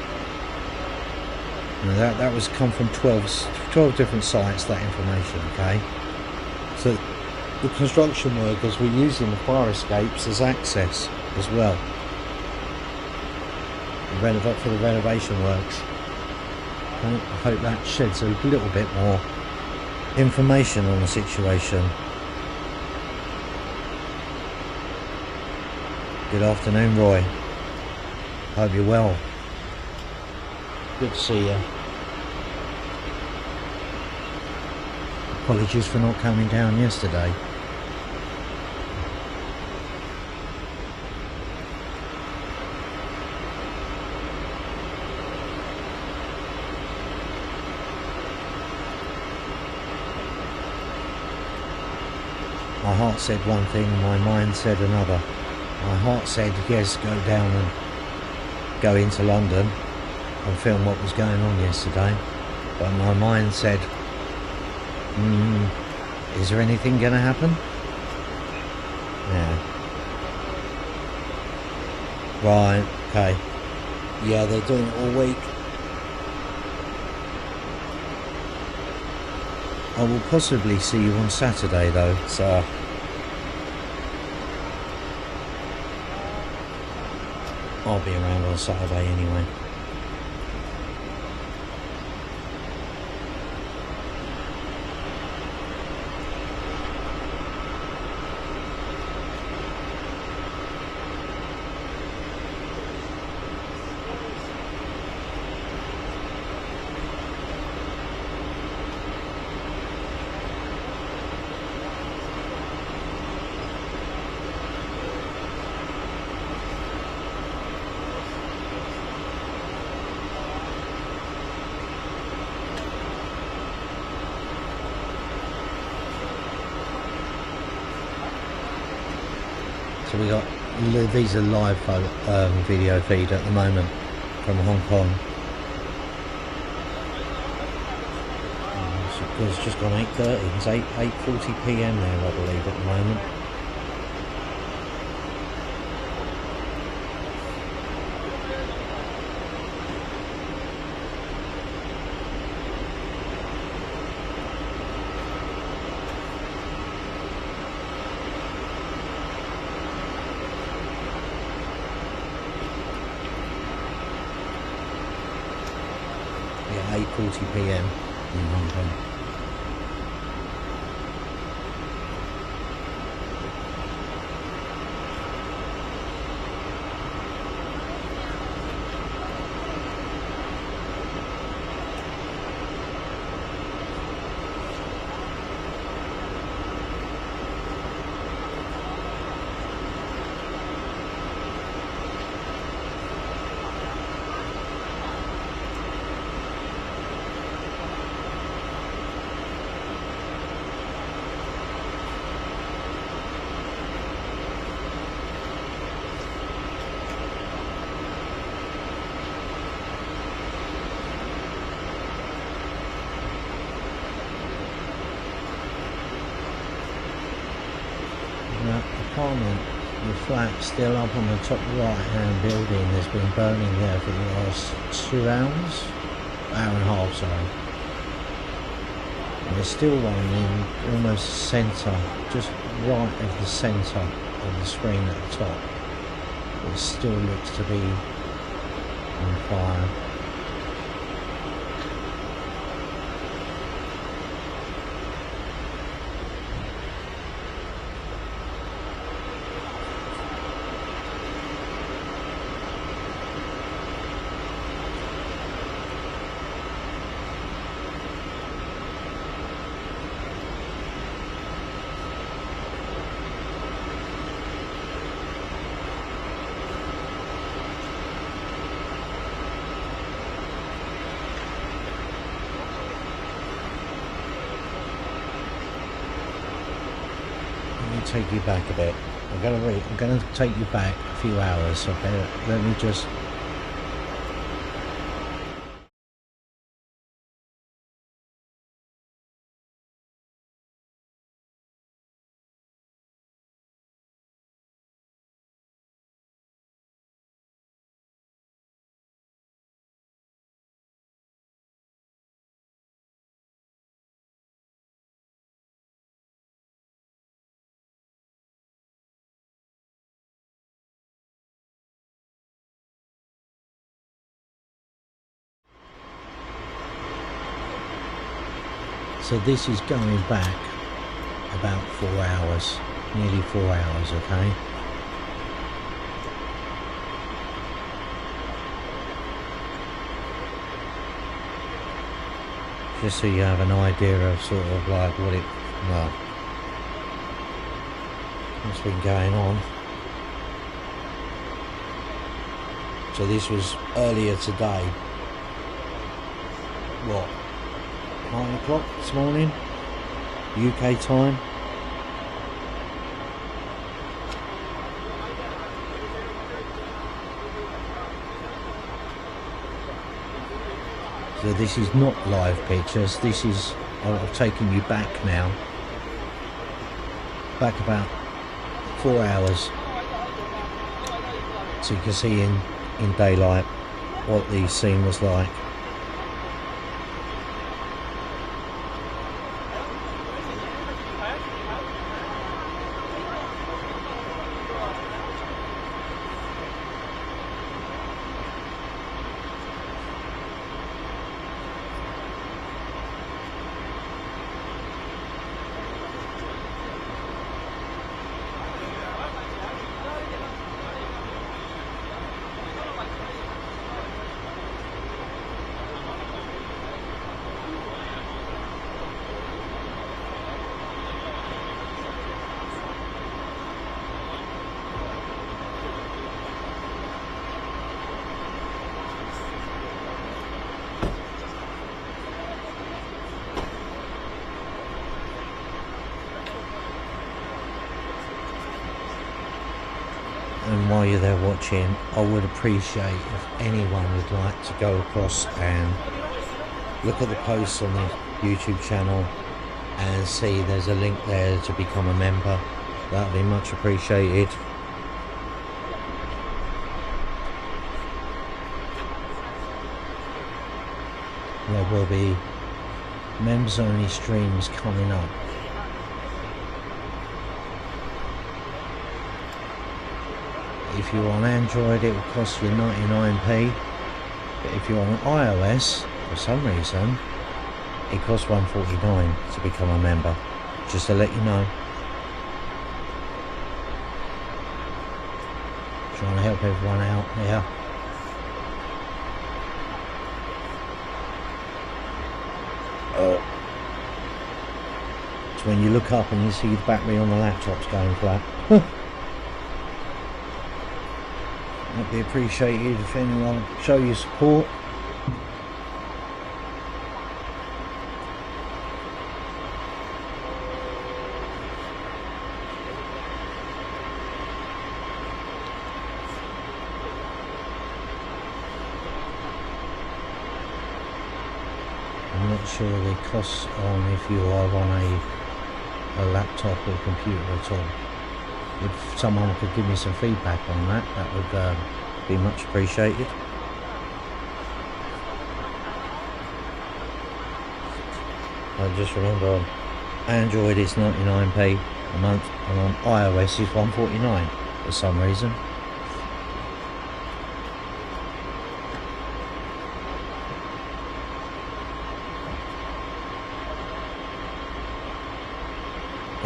Now that was come from 12 different sites, that information, okay? So the construction workers were using the fire escapes as access as well. For the renovation works. I hope that sheds a little bit more information on the situation. Good afternoon, Roy. Hope you're well. Good to see you. Apologies for not coming down yesterday. My heart said one thing, my mind said another. My heart said, yes, go down and go into London and film what was going on yesterday. But my mind said, is there anything going to happen? Yeah. Right, okay. Yeah, they're doing it all week. I will possibly see you on Saturday though, so I'll be around on Saturday anyway. So we got, these are live video feed at the moment from Hong Kong. So it's just gone 8:30. It's 8:40 PM there, I believe, at the moment. Yeah, 8:40 PM in Hong Kong. Apartment, the flat still up on the top right hand building has been burning there for the last 2 hours, hour and a half, sorry. And there's still one in almost the centre, just right of the centre of the screen at the top. It still looks to be on fire. take you back a bit. I'm gonna take you back a few hours. Okay, let me just. So this is going back about 4 hours, nearly 4 hours, okay? Just so you have an idea of sort of like what it, well, what's been going on. So this was earlier today. What? 9 o'clock this morning, UK time. So this is not live pictures, this is, I've taken you back now, back about 4 hours, so you can see in daylight what the scene was like. And while you're there watching, I would appreciate if anyone would like to go across and look at the posts on the YouTube channel and see there's a link there to become a member. That would be much appreciated. There will be members only streams coming up. If you're on Android, it will cost you 99p, but if you're on iOS, for some reason, it costs 149 to become a member. Just to let you know. Trying to help everyone out here. It's when you look up and you see the battery on the laptop's going flat. That'd be appreciated if anyone show your support. I'm not sure the costs on if you are on a laptop or computer at all. If someone could give me some feedback on that, that would be much appreciated. I just remember on Android it's 99p a month and on iOS it's 149 for some reason.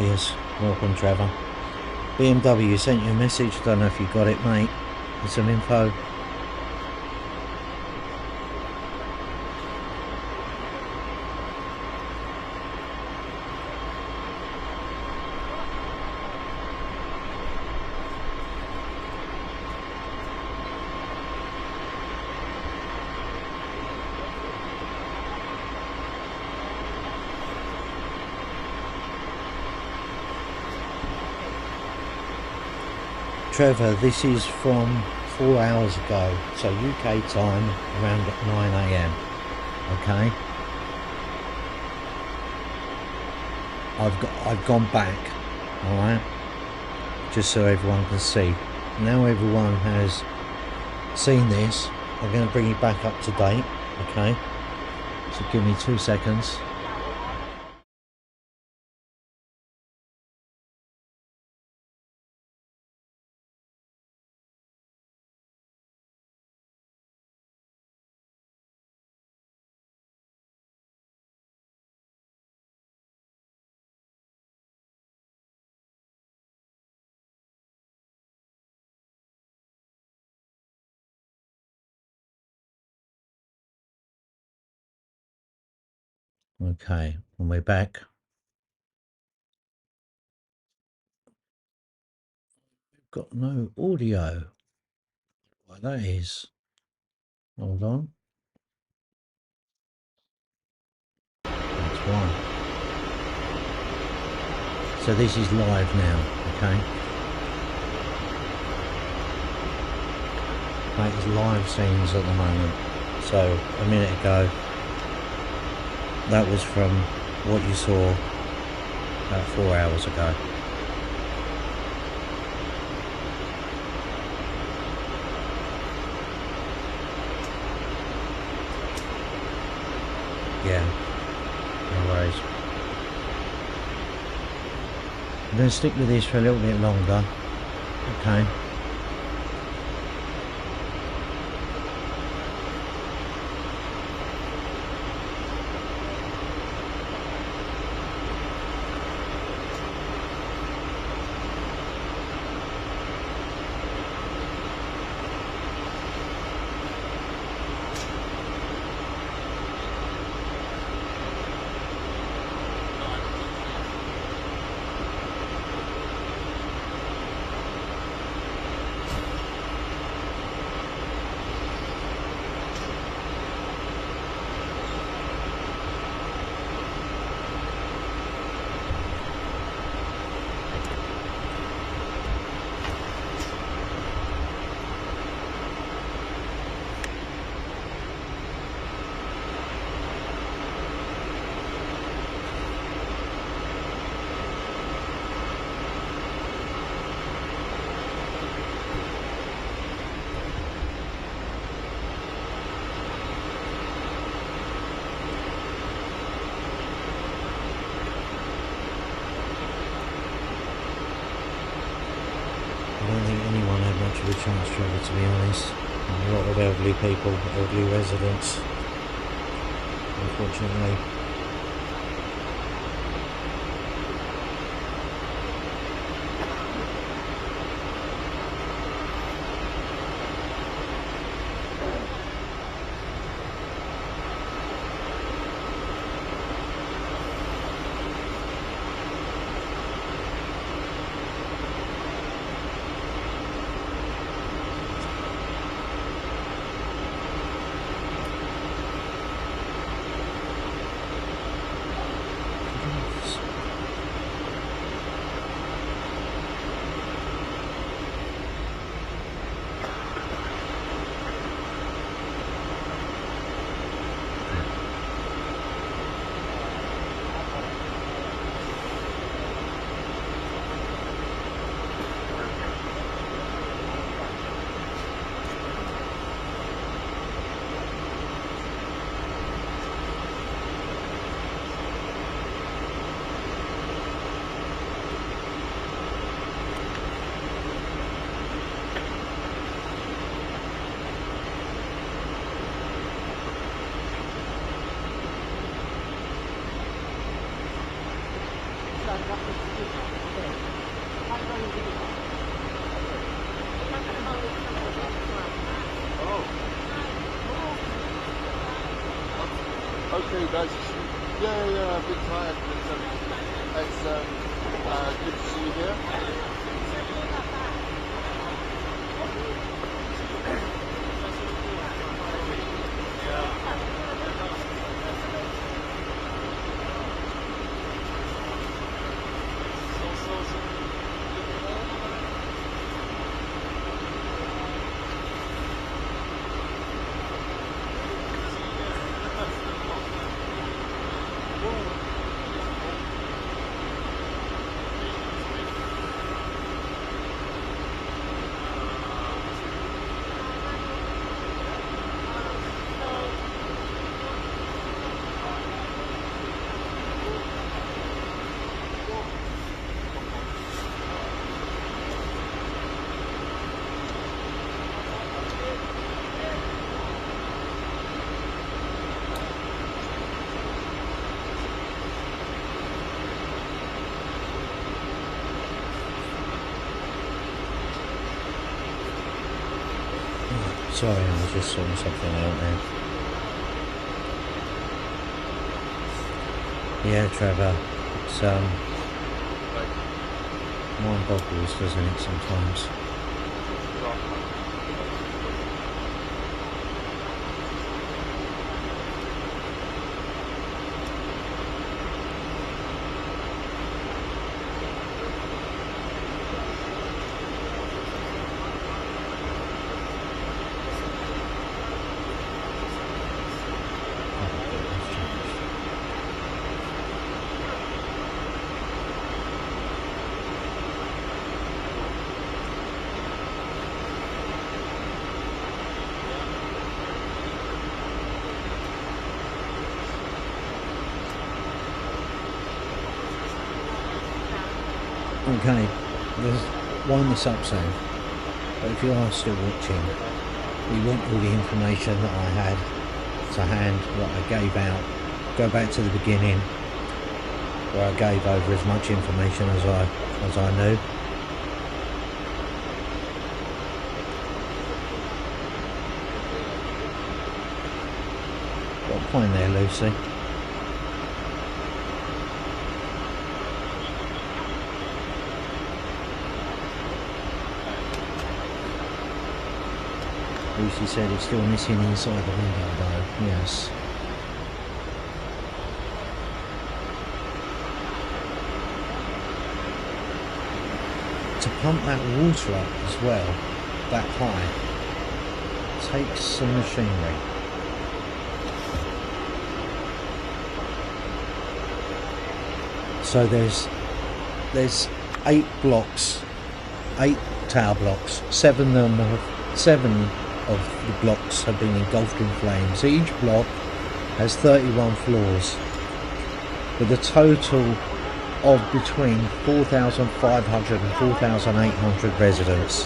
Yes, welcome Trevor. BMW sent you a message, don't know if you got it mate, with some info. Trevor, this is from 4 hours ago, so UK time around 9 AM. Okay, I've gone back, all right, just so everyone can see. Now everyone has seen this. I'm going to bring you back up to date. Okay, so give me 2 seconds. Okay, and we're back. We've got no audio. What that is. Hold on. That's why. So this is live now, okay? That is live scenes at the moment. So a minute ago, that was from what you saw about 4 hours ago. Yeah, no worries. I'm going to stick with this for a little bit longer. Okay. I don't think anyone had much of a chance, Trevor, to be honest. A lot of elderly people, elderly residents, unfortunately.
Okay, guys. Yeah, a bit tired, but it's good to see you here.
Sorry, I was just sorting something out there. Yeah, Trevor, it's mind boggles, doesn't it, sometimes? Okay, there's wind this up soon, but if you are still watching, you want all the information that I had to hand, what I gave out, go back to the beginning where I gave over as much information as I knew. Got a point there, Lucy. Lucy said it's still missing inside the window though, yes. To pump that water up as well, that high, takes some machinery. So there's 8 blocks, 8 tower blocks, 7 of the blocks have been engulfed in flames. Each block has 31 floors with a total of between 4,500 and 4,800 residents.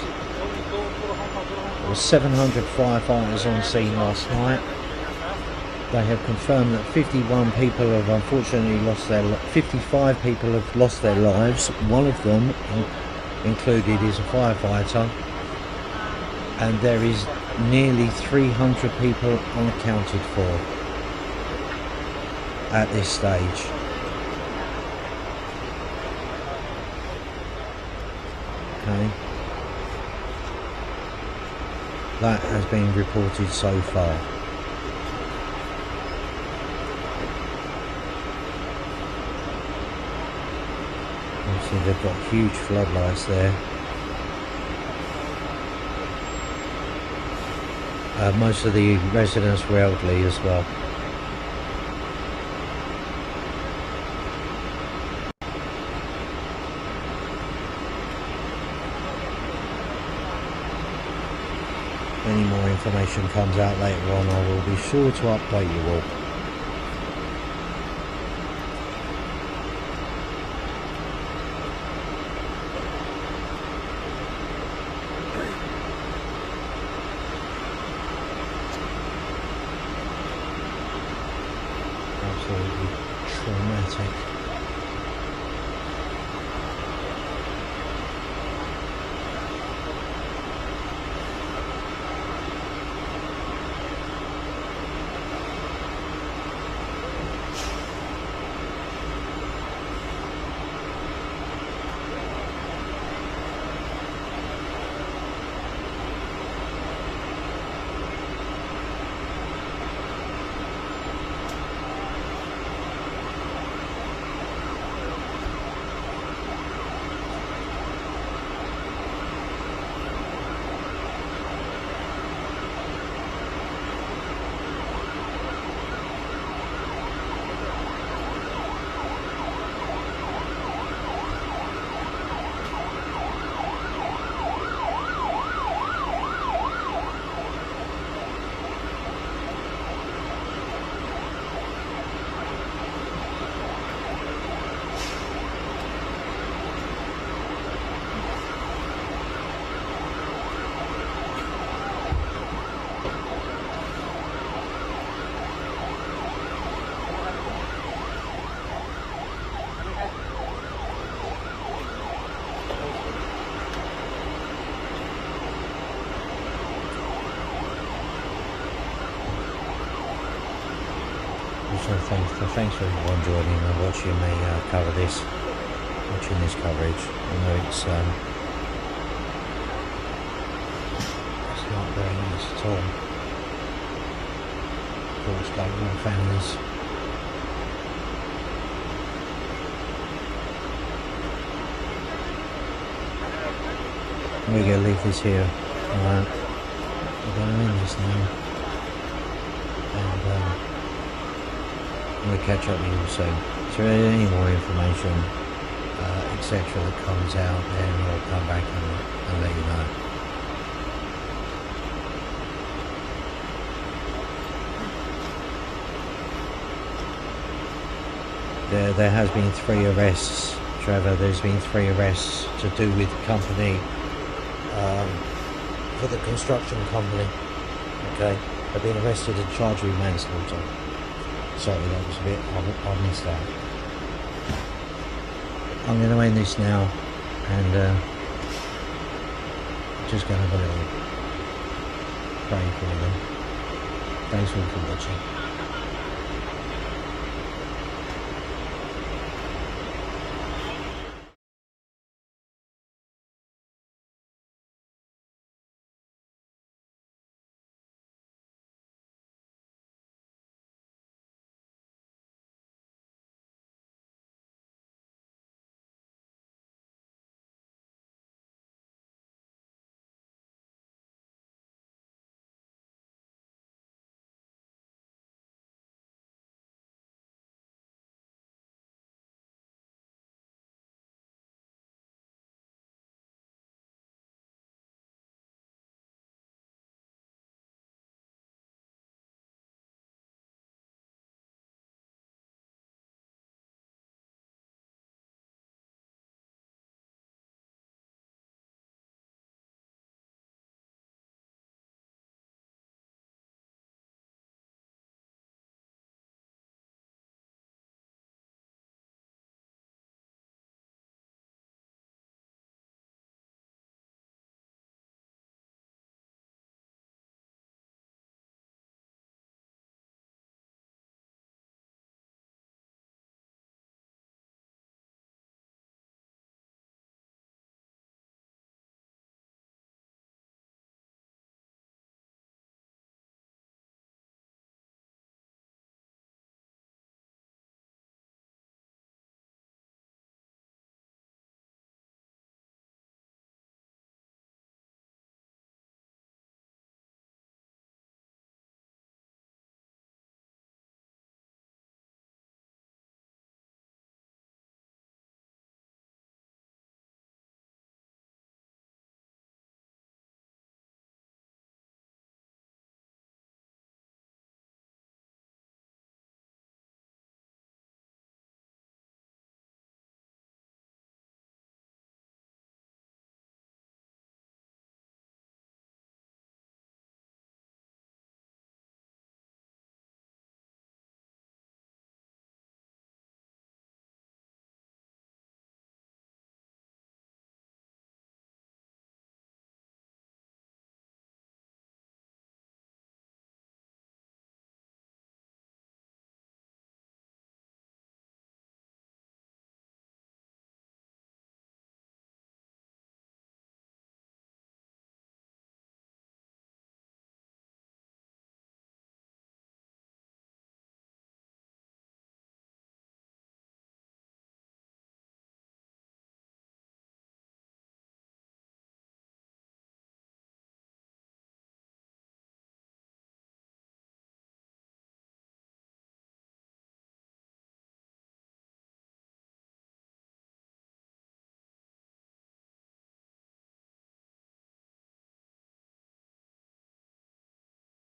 There were 700 firefighters on scene last night. They have confirmed that 51 people have unfortunately lost their 55 people have lost their lives. One of them included is a firefighter, and there is nearly 300 people unaccounted for at this stage. Okay, that has been reported so far. Obviously they've got huge floodlights there. Most of the residents were elderly as well. If any more information comes out later on, I will be sure to update you all. Absolutely traumatic. additional thanks for everyone joining and watching me cover this, watching this coverage. I know it's not very nice at all. Thoughts go on families. We're going to leave this here. Alright, we're going to end this now, and I'm going to catch up with you soon. So any more information, etc. that comes out, then I'll come back and let you know. There has been 3 arrests, Trevor. There's been 3 arrests to do with the company, for the construction company. Okay, they've been arrested and charged with manslaughter. Sorry, that was a bit, I missed that. I'm going to end this now, and just going to have a little pray for them. Thanks all for watching.